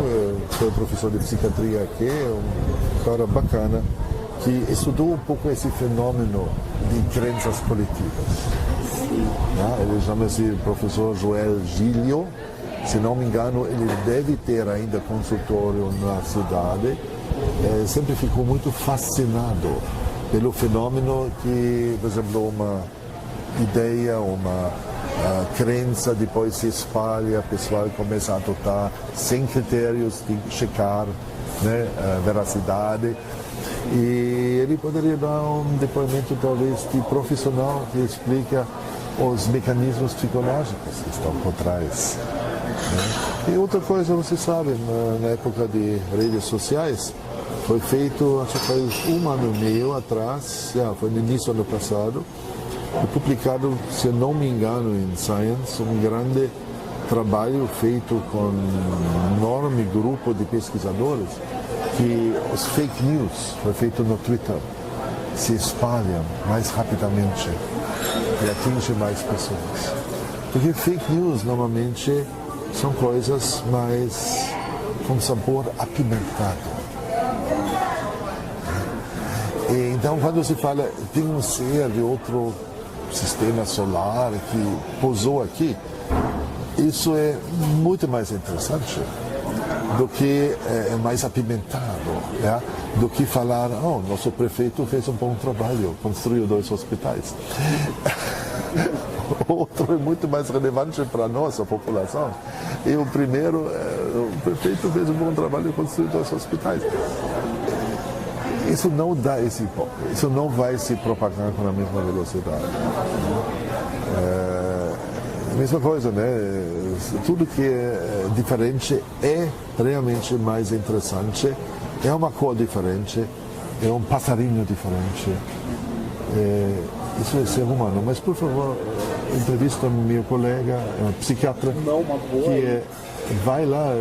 foi professor de psiquiatria aqui, um cara bacana, que estudou um pouco esse fenômeno de crenças coletivas. Ele chama-se professor Joel Giglio, se não me engano, ele deve ter ainda consultório na cidade. Sempre ficou muito fascinado pelo fenômeno que, por exemplo, uma ideia, uma crença depois se espalha, o pessoal começa a adotar sem critérios de checar, né, a veracidade. E ele poderia dar um depoimento talvez de profissional que explica os mecanismos psicológicos que estão por trás. Né? E outra coisa, você sabe, na época de redes sociais, foi feito, acho que faz um ano e meio atrás, foi no início do ano passado, foi publicado, se eu não me engano, em Science, um grande trabalho feito com um enorme grupo de pesquisadores, que os fake news, foi feito no Twitter, se espalham mais rapidamente e atingem mais pessoas. Porque fake news normalmente são coisas mais com sabor apimentado. E então, quando se fala tem um ser de outro sistema solar que pousou aqui, isso é muito mais interessante do que é mais apimentado, do que falar, nosso prefeito fez um bom trabalho, construiu 2 hospitais. Outro é muito mais relevante para nós, a população. E o primeiro, o prefeito fez um bom trabalho, construiu 2 hospitais. Isso não dá isso não vai se propagar com a mesma velocidade. A mesma coisa, né? Tudo que é diferente é realmente mais interessante. É uma cor diferente, é um passarinho diferente. Isso é ser humano. Mas, por favor, entrevista meu colega, psiquiatra, que vai lá,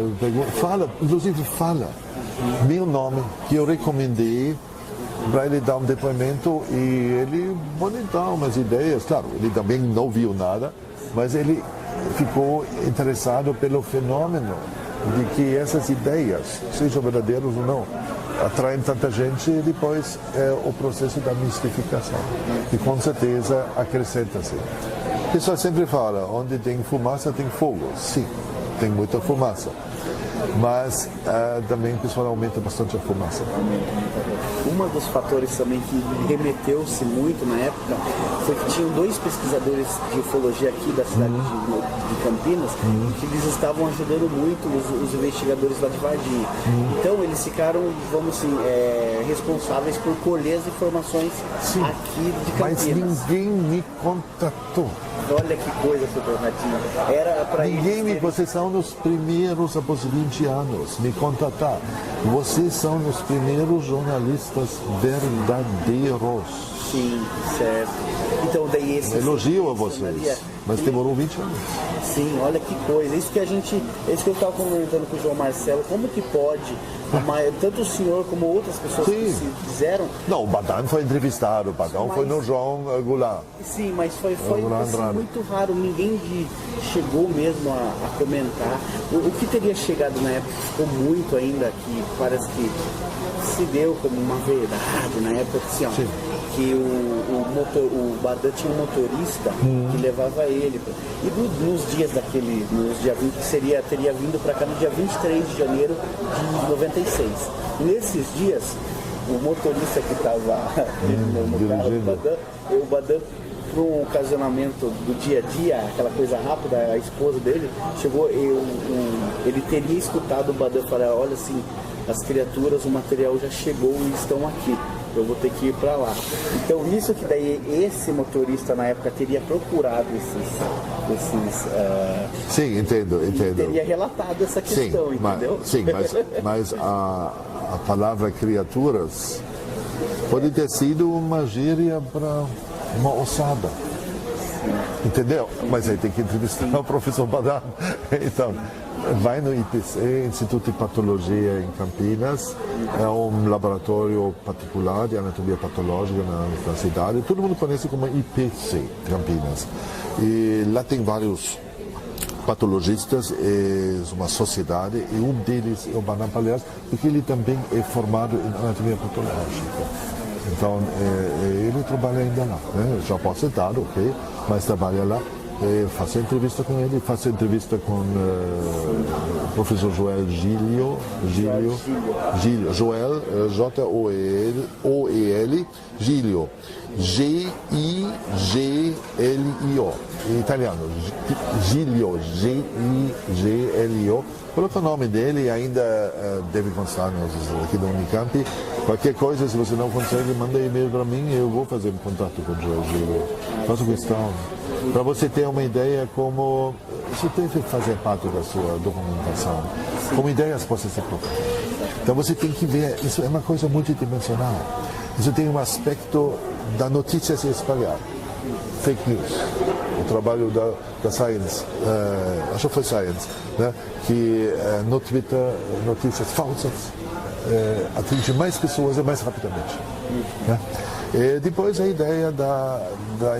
fala, inclusive fala meu nome, que eu recomendei para ele dar um depoimento, e ele pode dar umas ideias. Claro, ele também não viu nada, mas ele ficou interessado pelo fenômeno de que essas ideias, sejam verdadeiras ou não, atraem tanta gente, e depois o processo da mistificação, que com certeza acrescenta-se. O pessoal sempre fala, onde tem fumaça tem fogo. Sim, tem muita fumaça. Mas também o pessoal aumenta bastante a fumaça. Um dos fatores também que remeteu-se muito na época foi que tinham 2 pesquisadores de ufologia aqui da cidade de Campinas, que eles estavam ajudando muito os investigadores lá de Varginha. Então eles ficaram, vamos assim, responsáveis por colher as informações aqui de Campinas. Mas ninguém me contatou. Olha que coisa, seu Bernardinho. Era para ninguém vocês são os primeiros após 20 anos me contatar. Vocês são os primeiros jornalistas verdadeiros. Sim, certo. Então daí esse elogio a vocês, mas demorou 20 anos. Sim, olha que coisa. Isso que eu estava comentando com o João Marcelo, como que pode, tanto o senhor como outras pessoas que se fizeram. Não, o Badan foi entrevistado, o Badan foi no João Goulart. Sim, mas foi assim, muito raro, ninguém chegou mesmo a comentar. O que teria chegado na época ficou muito ainda, que parece que se deu como uma verdade na época, assim, que o Badan tinha um motorista que levava ele. E nos dias nos dia 20, que teria vindo para cá no dia 23 de janeiro de 96. Nesses dias, o motorista que estava no carro, o Badan, para um ocasionamento do dia a dia, aquela coisa rápida, a esposa dele chegou, ele teria escutado o Badan falar, olha assim, as criaturas, o material já chegou e estão aqui, eu vou ter que ir para lá. Então isso que daí esse motorista na época teria procurado esses sim, entendo. Teria relatado essa questão, entendeu? Mas a palavra criaturas pode ter sido uma gíria para uma ossada. Entendeu? Mas aí tem que entrevistar o professor Badan. Então, vai no IPC, Instituto de Patologia em Campinas, é um laboratório particular de anatomia patológica na cidade, todo mundo conhece como IPC Campinas. E lá tem vários patologistas, é uma sociedade, e um deles é o Banan Palhares, porque ele também é formado em anatomia patológica. Então, ele trabalha ainda lá, né? Já aposentado, ok, mas trabalha lá. Faço entrevista com ele, faço entrevista com o professor Joel Gilio, Joel, J-O-E-L, Gilio, G-I-G-L-I-O, em italiano, Gilio, G-I-G-L-I-O. Coloca o nome dele, ainda deve constar aqui da Unicamp. Qualquer coisa, se você não consegue, manda e-mail para mim e eu vou fazer um contato com o Joel Gilio. Faço questão. Para você ter uma ideia como isso tem que fazer parte da sua documentação, como ideias possam ser propostas. Então você tem que ver, isso é uma coisa multidimensional. Isso tem um aspecto da notícia se espalhar. Fake news, o trabalho da Science, acho que foi Science, né? Que no Twitter notícias falsas atingem mais pessoas e mais rapidamente. Né? E depois a ideia da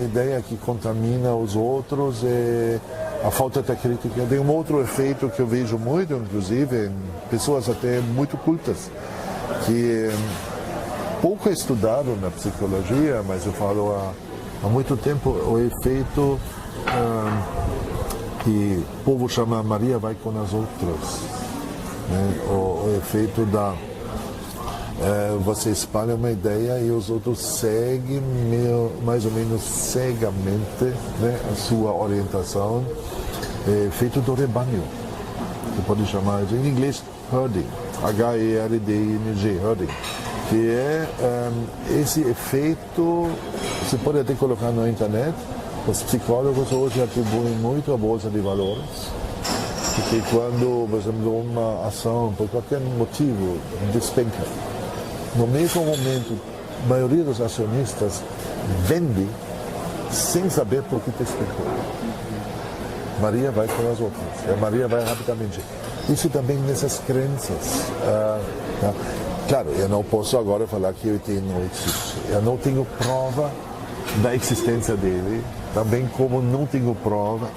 ideia que contamina os outros e a falta de crítica. Tem um outro efeito que eu vejo muito, inclusive, em pessoas até muito cultas, que pouco estudado na psicologia, mas eu falo há muito tempo, o efeito que o povo chama Maria vai com as outras. Né? O efeito da... você espalha uma ideia e os outros seguem mais ou menos cegamente, né, a sua orientação, feito do rebanho. Você pode chamar em inglês herding, H-E-R-D-I-N-G, herding, que é esse efeito, você pode até colocar na internet. Os psicólogos hoje atribuem muito a bolsa de valores, porque quando, por exemplo, uma ação, por qualquer motivo, despenca, no mesmo momento, a maioria dos acionistas vende sem saber por que despencou. Maria vai com as outras, Maria vai rapidamente. Isso também nessas crenças. Claro, eu não posso agora falar que o ET não existe. Eu não tenho prova da existência dele, também como não tenho prova,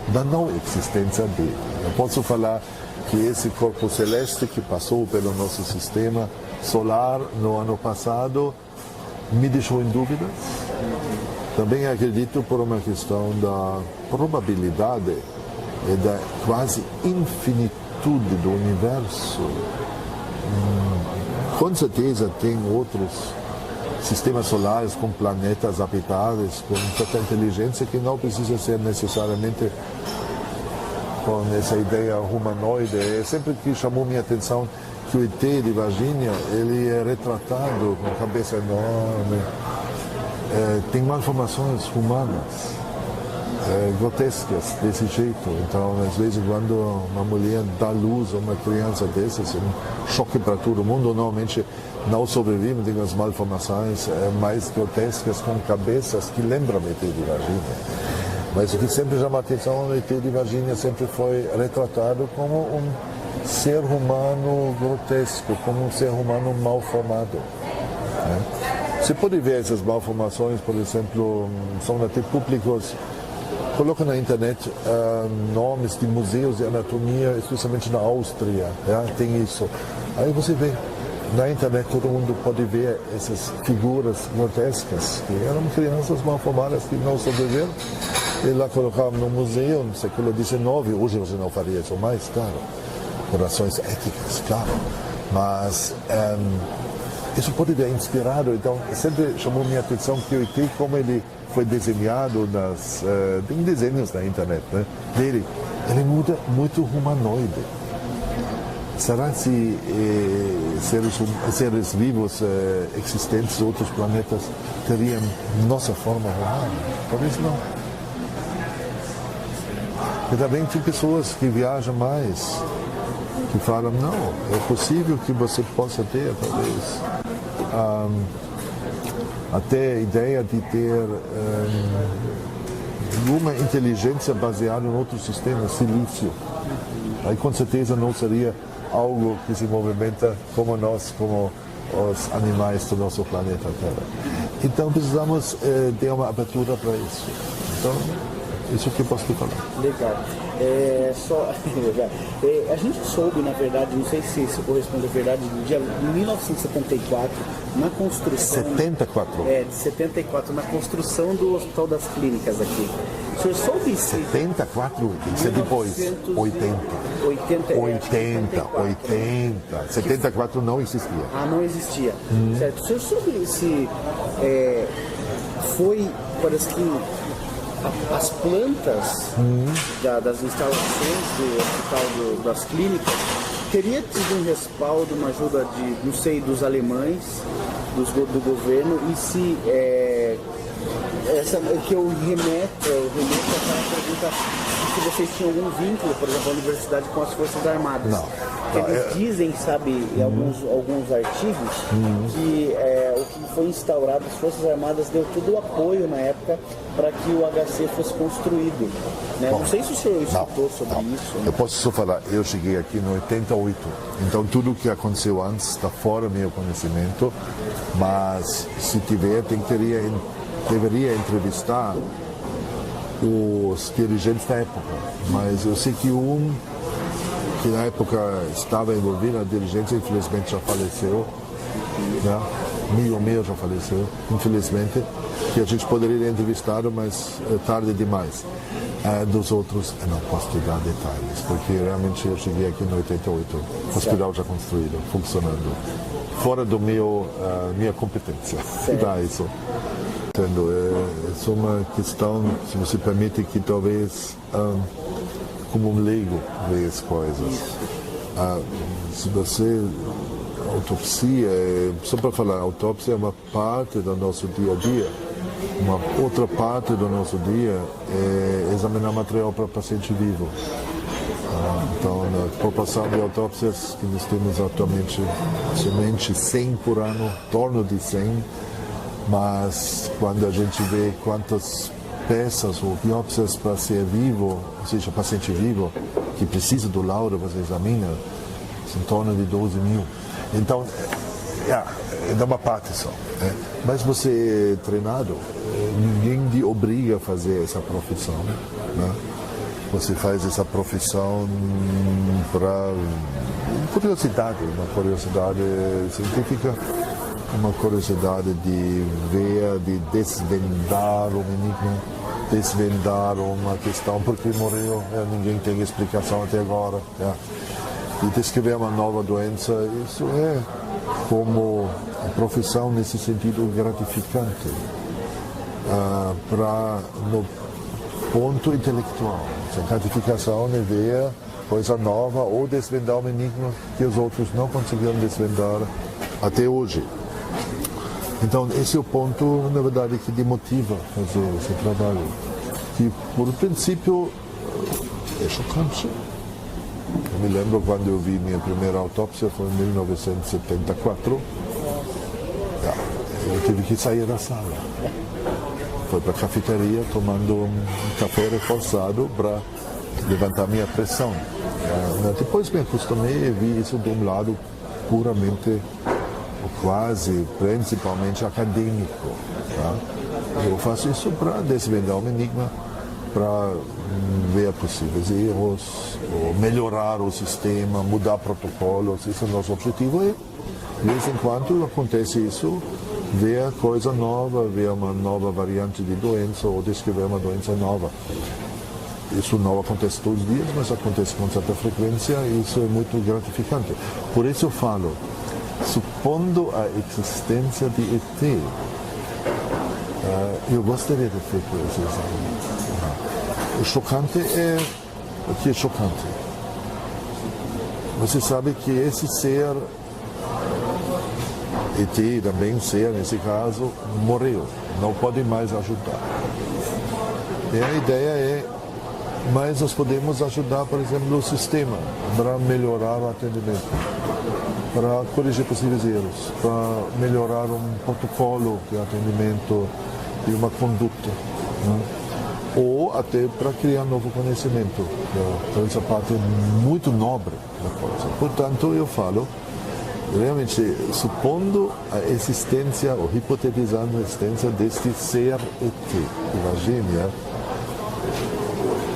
da não existência dele. Eu posso falar que esse corpo celeste que passou pelo nosso sistema solar no ano passado me deixou em dúvidas. Também acredito por uma questão da probabilidade e da quase infinitude do universo. Com certeza tem outros sistemas solares com planetas habitáveis, com certa inteligência que não precisa ser necessariamente com essa ideia humanoide. É sempre que chamou minha atenção que o ET de Varginha, ele é retratado com a cabeça enorme, tem malformações humanas, grotescas desse jeito. Então, às vezes, quando uma mulher dá luz a uma criança dessas, é um choque para todo mundo. Normalmente não sobrevivem, tem as malformações mais grotescas com cabeças que lembram o ET de Varginha. Mas o que sempre chama a atenção, o ET de Varginha sempre foi retratado como um ser humano grotesco, como um ser humano mal formado. Né? Você pode ver essas malformações, por exemplo, são até públicos. Coloca na internet nomes de museus de anatomia, especialmente na Áustria, tem isso. Aí você vê, na internet todo mundo pode ver essas figuras grotescas, que eram crianças mal formadas que não sobreviveram. E lá colocavam no museu, no século XIX, hoje você não faria isso mais, claro, por razões éticas, claro. Mas isso pode ter inspirado, então sempre chamou minha atenção que o ET, como ele foi desenhado tem desenhos na internet, né, dele, ele muda muito humanoide. Será que seres vivos existentes em outros planetas teriam nossa forma humana? Talvez não. E também tem pessoas que viajam mais, que falam, não, é possível que você possa ter, talvez, até a ideia de ter uma inteligência baseada em outro sistema, silício. Aí com certeza não seria algo que se movimenta como nós, como os animais do nosso planeta Terra. Então precisamos ter uma abertura para isso. Então, isso que eu posso te falar. Legal. A gente soube, na verdade, não sei se isso corresponde à verdade, em 1974, na construção... 74? De 74, na construção do Hospital das Clínicas aqui. O senhor soube se... 74? Isso é depois. 80. 74 não existia. Ah, não existia. Certo. O senhor soube se foi, parece que, as plantas das instalações do Hospital das Clínicas teria tido um respaldo, uma ajuda de, não sei, dos alemães, do governo, e se que eu remeto a aquela pergunta se vocês tinham algum vínculo, por exemplo, a universidade com as Forças Armadas. Não. Eles dizem, sabe, em alguns artigos, que o que foi instaurado, as Forças Armadas deu todo o apoio na época para que o HC fosse construído. Né? Bom, não sei se o senhor escutou sobre isso. Eu posso só falar, eu cheguei aqui em 88, então tudo o que aconteceu antes está fora do meu conhecimento, mas se tiver, deveria entrevistar os dirigentes da época, mas eu sei que que na época estava envolvido, a dirigente infelizmente já faleceu, né? Amigo meu já faleceu, infelizmente, que a gente poderia entrevistar, mas é tarde demais. Dos outros, eu não posso te dar detalhes, porque realmente eu cheguei aqui em 88, o hospital já construído, funcionando, fora do minha competência. Dá isso. Entendo, é uma questão, se você permite, que talvez como um leigo vê as coisas. Se você autopsia, só para falar, a autópsia é uma parte do nosso dia a dia. Uma outra parte do nosso dia é examinar material para paciente vivo. Então, a proporção de autópsias que nós temos atualmente, somente 100 por ano, em torno de 100, mas quando a gente vê quantas peças ou biópsias para ser vivo, ou seja, paciente vivo, que precisa do laudo para ser examinado, em torno de 12 mil. Então, é uma parte só. Mas você é treinado, ninguém te obriga a fazer essa profissão. Né? Você faz essa profissão para curiosidade, uma curiosidade científica, uma curiosidade de ver, de desvendar um enigma, desvendar uma questão, porque morreu, ninguém tem explicação até agora. E descrever uma nova doença, isso é como a profissão nesse sentido gratificante para no ponto intelectual. A gratificação é ver coisa nova ou desvendar um enigma que os outros não conseguiram desvendar até hoje. Então esse é o ponto, na verdade, que demotiva fazer esse trabalho, que por princípio é chocante. Eu me lembro quando eu vi minha primeira autópsia, foi em 1974. Eu tive que sair da sala. Fui para a cafeteria tomando um café reforçado para levantar minha pressão. Depois me acostumei e vi isso de um lado puramente, quase, principalmente acadêmico. Eu faço isso para desvendar um enigma, para ver possíveis erros, melhorar o sistema, mudar protocolos. Esse é o nosso objetivo. E, de vez em quando, acontece isso, ver coisa nova, ver uma nova variante de doença ou descrever uma doença nova. Isso não acontece todos os dias, mas acontece com certa frequência e isso é muito gratificante. Por isso eu falo, supondo a existência de ET, eu gostaria de ter feito esse exame. O chocante é o que é chocante. Você sabe que esse ser, ET também ser, nesse caso, morreu, não pode mais ajudar. E a ideia é, mas nós podemos ajudar, por exemplo, o sistema para melhorar o atendimento, para corrigir possíveis erros, para melhorar um protocolo de atendimento e uma conduta. Né? Ou até para criar novo conhecimento. Então, essa parte é muito nobre da coisa. Portanto, eu falo, realmente, supondo a existência, ou hipotetizando a existência deste ser ET, Varginha,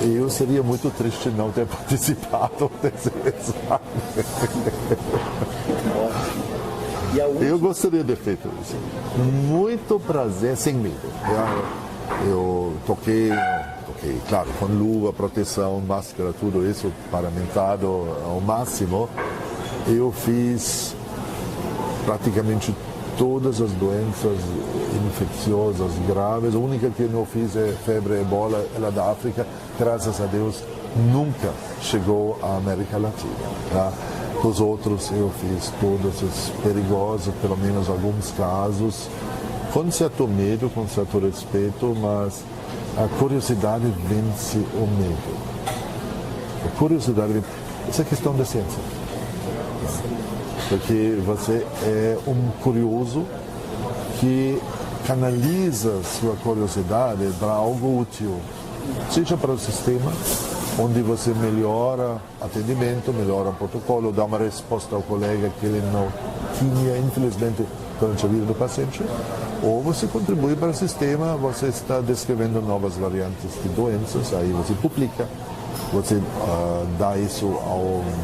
eu seria muito triste não ter participado desse exame. Eu gostaria de ter feito isso. Muito prazer, sem medo. Eu toquei, claro, com luva, proteção, máscara, tudo isso paramentado ao máximo. Eu fiz praticamente todas as doenças infecciosas graves. A única que não fiz é febre ebola, ela da África, graças a Deus, nunca chegou à América Latina. Tá? Os outros eu fiz todos os perigosos, pelo menos alguns casos, com certo medo, com certo respeito, mas a curiosidade vence o medo. A curiosidade vence. Essa é a questão da ciência. Porque você é um curioso que canaliza sua curiosidade para algo útil, seja para o sistema, onde você melhora atendimento, melhora o protocolo, dá uma resposta ao colega que ele não tinha, infelizmente, durante a vida do paciente, ou você contribui para o sistema, você está descrevendo novas variantes de doenças, aí você publica, você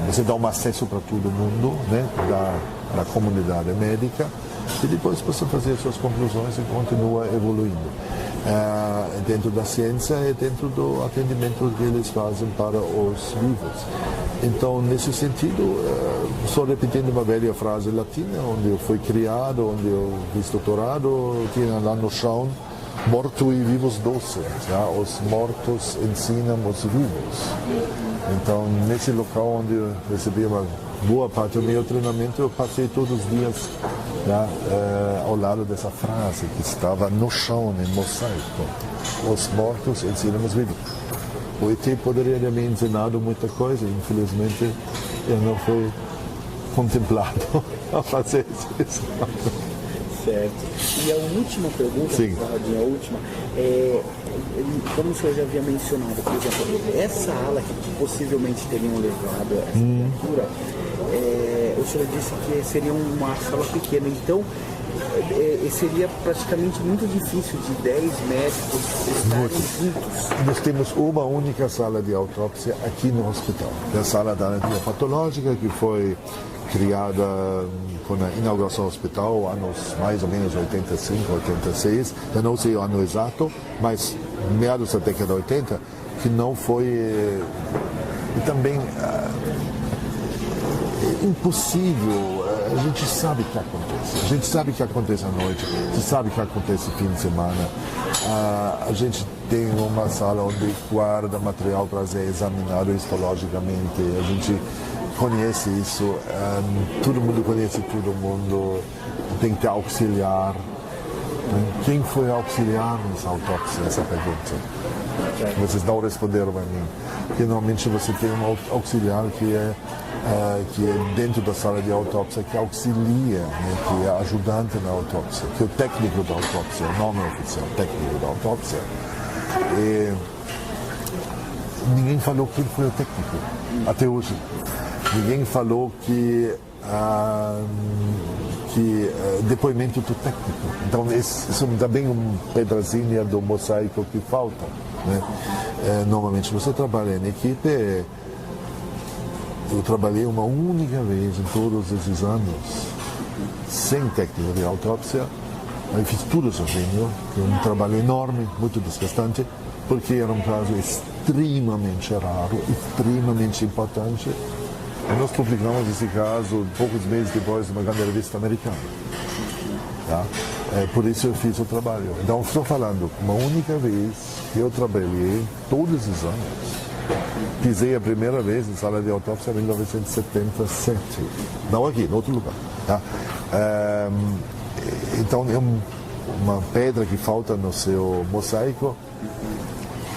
você dá um acesso para todo mundo, né, da comunidade médica, e depois você fazer suas conclusões e continua evoluindo. Dentro da ciência e dentro do atendimento que eles fazem para os vivos. Então, nesse sentido, só repetindo uma velha frase latina, onde eu fui criado, onde eu fiz doutorado, tinha lá no chão, morto e vivos docem. Os mortos ensinam os vivos. Então, nesse local onde eu recebi uma boa parte do meu treinamento, eu passei todos os dias ao lado dessa frase que estava no chão, em mosaico. Os mortos ensinam os vivos. O ET poderia ter me ensinado muita coisa, infelizmente eu não fui contemplado a fazer isso. Certo. E a última pergunta, a última, como o senhor já havia mencionado, por exemplo, essa ala que possivelmente teriam levado essa criatura, o senhor disse que seria uma sala pequena, então seria praticamente muito difícil de 10 médicos estarem juntos. Nós temos uma única sala de autópsia aqui no hospital, a sala da anatomia patológica, que foi criada com a inauguração do hospital, anos mais ou menos 85, 86, eu não sei o ano exato, mas meados da década de 80, que não foi... E também impossível, a gente sabe o que acontece, a gente sabe o que acontece à noite, a gente sabe o que acontece no fim de semana, a gente tem uma sala onde guarda material para ser examinado histologicamente, a gente conhece isso, todo mundo conhece todo mundo, tem que ter auxiliar. Quem foi auxiliar nessa autópsia? Essa pergunta. Vocês não responderam a mim. Porque normalmente você tem um auxiliar que é dentro da sala de autópsia, que auxilia, né, que é ajudante na autópsia, que é o técnico da autópsia, o nome oficial, técnico da autópsia. E ninguém falou quem foi o técnico, até hoje. Ninguém falou que depoimento do técnico. Então, isso é também uma pedrazinha do mosaico que falta. Né? Normalmente, você trabalha em equipe. Eu trabalhei uma única vez em todos esses anos sem técnico de autópsia. Eu fiz tudo sozinho, um trabalho enorme, muito desgastante, porque era um caso extremamente raro, extremamente importante. E nós publicamos esse caso poucos meses depois numa grande revista americana. Tá? Por isso eu fiz o trabalho. Então, estou falando, uma única vez que eu trabalhei todos os anos. Pisei a primeira vez em sala de autópsia em 1977. Não aqui, em outro lugar. Tá? Então, é uma pedra que falta no seu mosaico.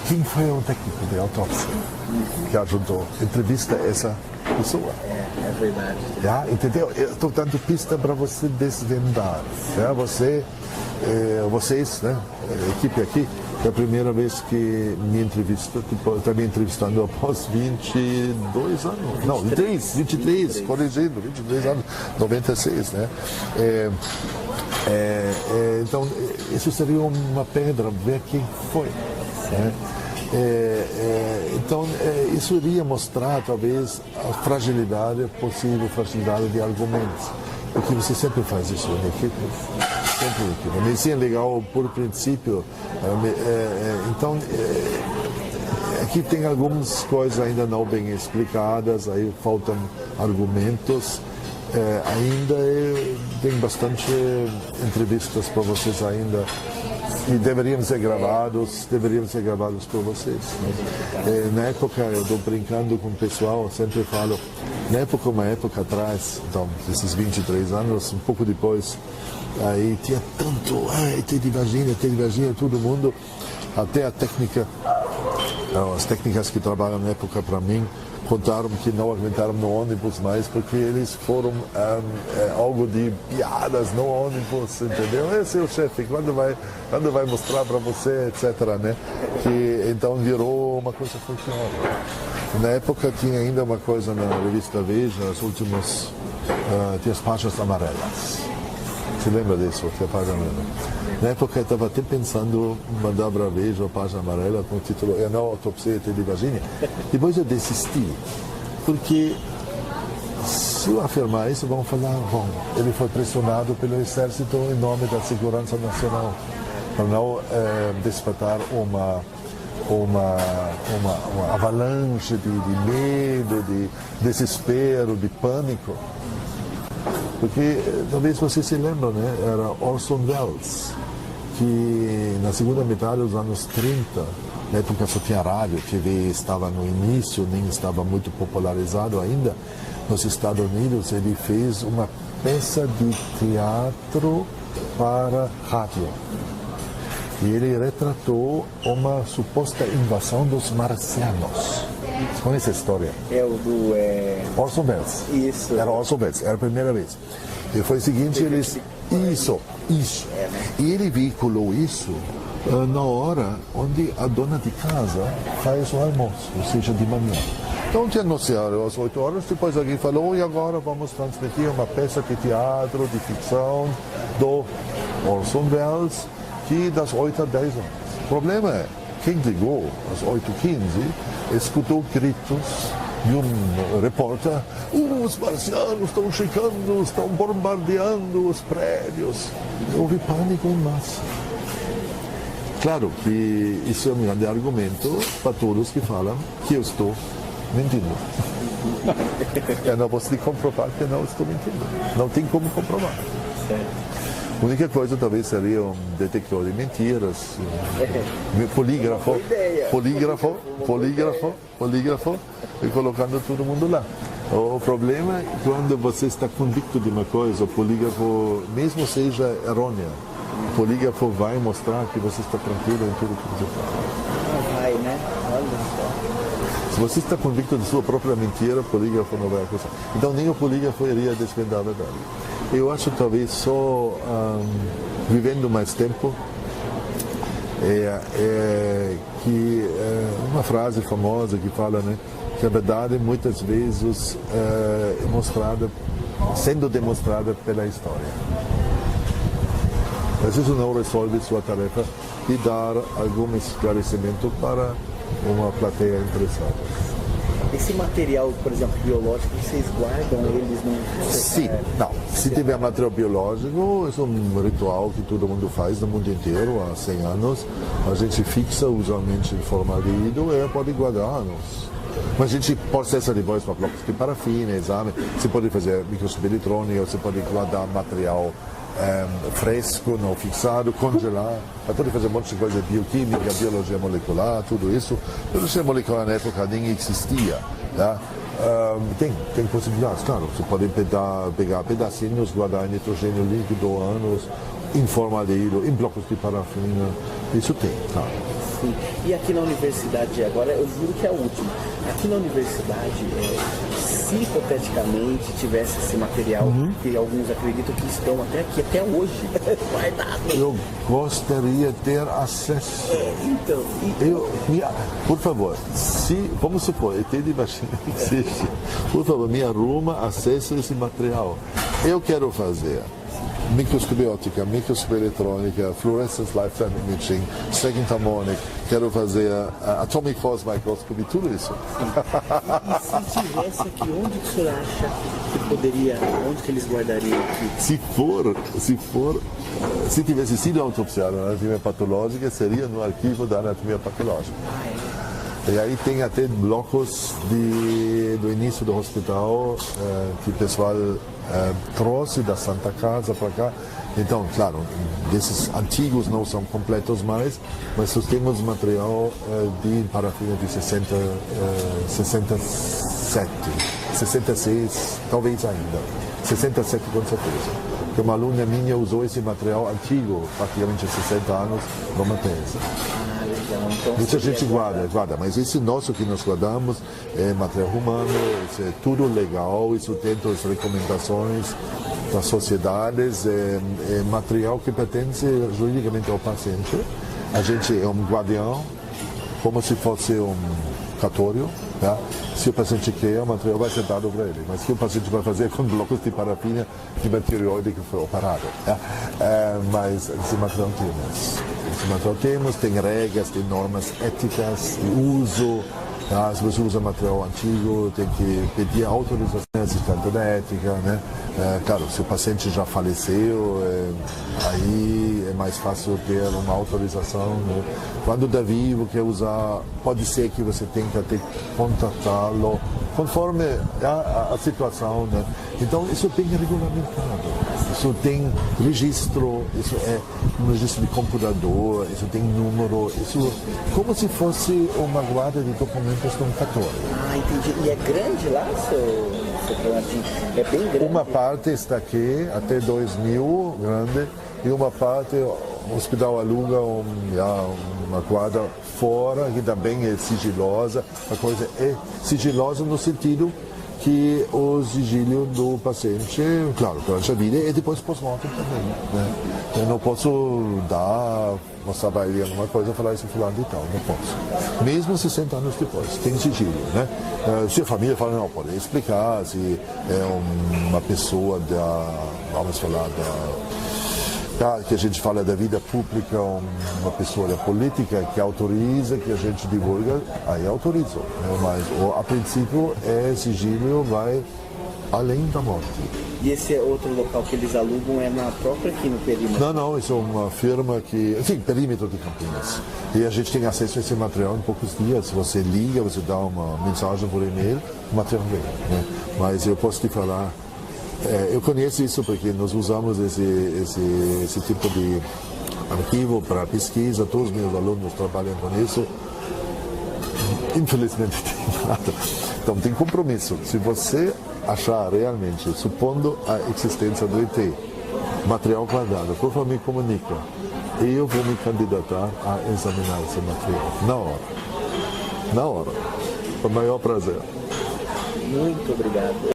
Quem foi o técnico de autópsia que ajudou? Entrevista essa pessoa. É verdade. Entendeu? Eu estou dando pista para você desvendar. Vocês, né, a equipe aqui, É a primeira vez que me entrevista, está me entrevistando após 22 anos. Não, 23, corrigindo, 23 anos, 96, né? Então, isso seria uma pedra, ver quem foi. Né? Então, isso iria mostrar, talvez, a possível fragilidade de argumentos. Porque você sempre faz isso na equipe. Sempre na equipe. A medicina é legal por princípio. Então, aqui tem algumas coisas ainda não bem explicadas, aí faltam argumentos. Ainda tem bastante entrevistas para vocês ainda. E deveriam ser gravados por vocês. Né? Na época, eu estou brincando com o pessoal, eu sempre falo, uma época atrás, então, esses 23 anos, um pouco depois, aí tinha tanto, televaginha, todo mundo, até a técnica, as técnicas que trabalham na época para mim, contaram que não aguentaram no ônibus mais porque eles foram algo de piadas no ônibus, entendeu? Esse é o chefe, quando vai mostrar para você, etc, né? Que então virou uma coisa folclórica. Na época tinha ainda uma coisa na revista Veja, as últimas, tinha as páginas amarelas. Você lembra disso? Que é a página amarela? Na época eu estava até pensando em mandar para a Veja a página amarela com o título "Não autopsia de vagina". Depois eu desisti, porque se eu afirmar isso, vão falar, bom, ele foi pressionado pelo Exército em nome da segurança nacional, para não despertar uma avalanche de medo, de desespero, de pânico. Porque talvez vocês se lembram, né? Era Orson Welles, que na segunda metade dos anos 30, na época só tinha rádio, TV estava no início, nem estava muito popularizado ainda. Nos Estados Unidos, ele fez uma peça de teatro para rádio. E ele retratou uma suposta invasão dos marcianos. Você conhece a história? É o do... Orson Welles. Isso. Era Orson Welles, era a primeira vez. E foi o seguinte, eles... Isso. E ele veiculou isso na hora onde a dona de casa faz o almoço, ou seja, de manhã. Então tinha anunciado às 8 horas, depois alguém falou, e agora vamos transmitir uma peça de teatro, de ficção, do Orson Welles, que das 8 às 10 horas. O problema é, quem ligou às 8h15 escutou gritos de um repórter: os marcianos estão chegando, estão bombardeando os prédios. Houve pânico em massa. Claro que isso é um grande argumento para todos que falam que eu estou mentindo. Eu não posso comprovar que eu não estou mentindo. Não tem como comprovar. A única coisa talvez seria um detector de mentiras, polígrafo, e colocando todo mundo lá. O problema é quando você está convicto de uma coisa, o polígrafo, mesmo seja errônea, o polígrafo vai mostrar que você está tranquilo em tudo que você faz. Vai, né? Olha só. Se você está convicto de sua própria mentira, o polígrafo não vai acusar. Então nem o polígrafo iria desvendar a verdade. Eu acho talvez só vivendo mais tempo que uma frase famosa que fala, né, que a verdade muitas vezes é sendo demonstrada pela história. Mas isso não resolve sua tarefa de dar algum esclarecimento para uma plateia interessada. Esse material, por exemplo, biológico, vocês guardam eles no... Sim, não. Se tiver material biológico, é um ritual que todo mundo faz no mundo inteiro há 100 anos. A gente fixa usualmente em formaldeído e pode guardar anos. Mas a gente processa depois para blocos de parafina, exame. Você pode fazer microscopia eletrônica, você pode guardar material fresco, não fixado, congelar. Pode fazer um monte de coisa, bioquímica, biologia molecular, tudo isso. Biologia molecular na época nem existia. Tá? Tem possibilidades, claro. Você pode pegar pedacinhos, guardar em nitrogênio líquido anos, em formaldeído, em blocos de parafina. Isso tem, claro. Sim. E aqui na universidade, agora eu juro que é a última, aqui na universidade, se hipoteticamente tivesse esse material, que alguns acreditam que estão até aqui, até hoje, guardado. Eu gostaria de ter acesso. Então. Por favor, vamos supor, ET de Varginha existe, por favor, me arruma acesso a esse material. Eu quero fazer microscopia óptica, microscopia eletrônica, fluorescence lifetime imaging, second harmonic, quero fazer atomic force microscopy, tudo isso. E se tivesse aqui, onde que o senhor acha que poderia, onde que eles guardariam aqui? Se tivesse sido autopsiado na anatomia patológica, seria no arquivo da anatomia patológica. E aí tem até blocos do início do hospital que o pessoal trouxe da Santa Casa para cá. Então, claro, desses antigos não são completos mais, mas nós temos material de parafina de 67, 66, talvez ainda, 67 com certeza. Porque uma aluna minha usou esse material antigo, praticamente 60 anos, numa tese. Então, isso a gente guarda, mas esse nosso que nós guardamos é material humano, isso é tudo legal, isso dentro das recomendações das sociedades, é material que pertence juridicamente ao paciente. A gente é um guardião, como se fosse um cartório. Tá? Se o paciente quer, o material vai ser dado para ele, mas o que o paciente vai fazer com blocos de parafina de meteoroide que foi operado. Tá? Mas esse material temos, tem regras, tem normas éticas de uso. Tá? Se você usa material antigo, tem que pedir autorização do assistente da ética. Né? Claro, se o paciente já faleceu, aí é mais fácil ter uma autorização. Né? Quando está vivo, quer usar, pode ser que você tenha que até contatá-lo, conforme a situação. Né? Então, isso tem regulamentado. Isso tem registro, isso é um registro de computador, isso tem número, isso como se fosse uma guarda de documentos de um cartório. Entendi. E é grande lá, seu Bernardinho? É bem grande? Uma parte está aqui, até 2000, grande, e uma parte o hospital aluga uma guarda fora, que também é sigilosa. A coisa é sigilosa no sentido que o sigilo do paciente, claro, durante a vida e depois pós-mortem também. Né? Eu não posso mostrar para ele alguma coisa e falar isso fulano de tal, não posso. Mesmo 60 anos depois, tem sigilo. Né? Se a família fala, não, pode explicar, se é uma pessoa vamos falar que a gente fala da vida pública, uma pessoa da política que autoriza, que a gente divulga, aí autoriza. Né? Mas a princípio sigilo vai além da morte. E esse é outro local que eles alugam é na própria aqui no perímetro? Não, isso é uma firma que, enfim, perímetro de Campinas. E a gente tem acesso a esse material em poucos dias. Você liga, você dá uma mensagem por e-mail, o material vem. Né? Mas eu posso te falar, eu conheço isso porque nós usamos esse tipo de arquivo para pesquisa, todos os meus alunos trabalham com isso. Infelizmente tem nada. Então tem compromisso. Se você achar realmente, supondo a existência do ET, material guardado, por favor me comunica. Eu vou me candidatar a examinar esse material. Na hora. Com o maior prazer. Muito obrigado.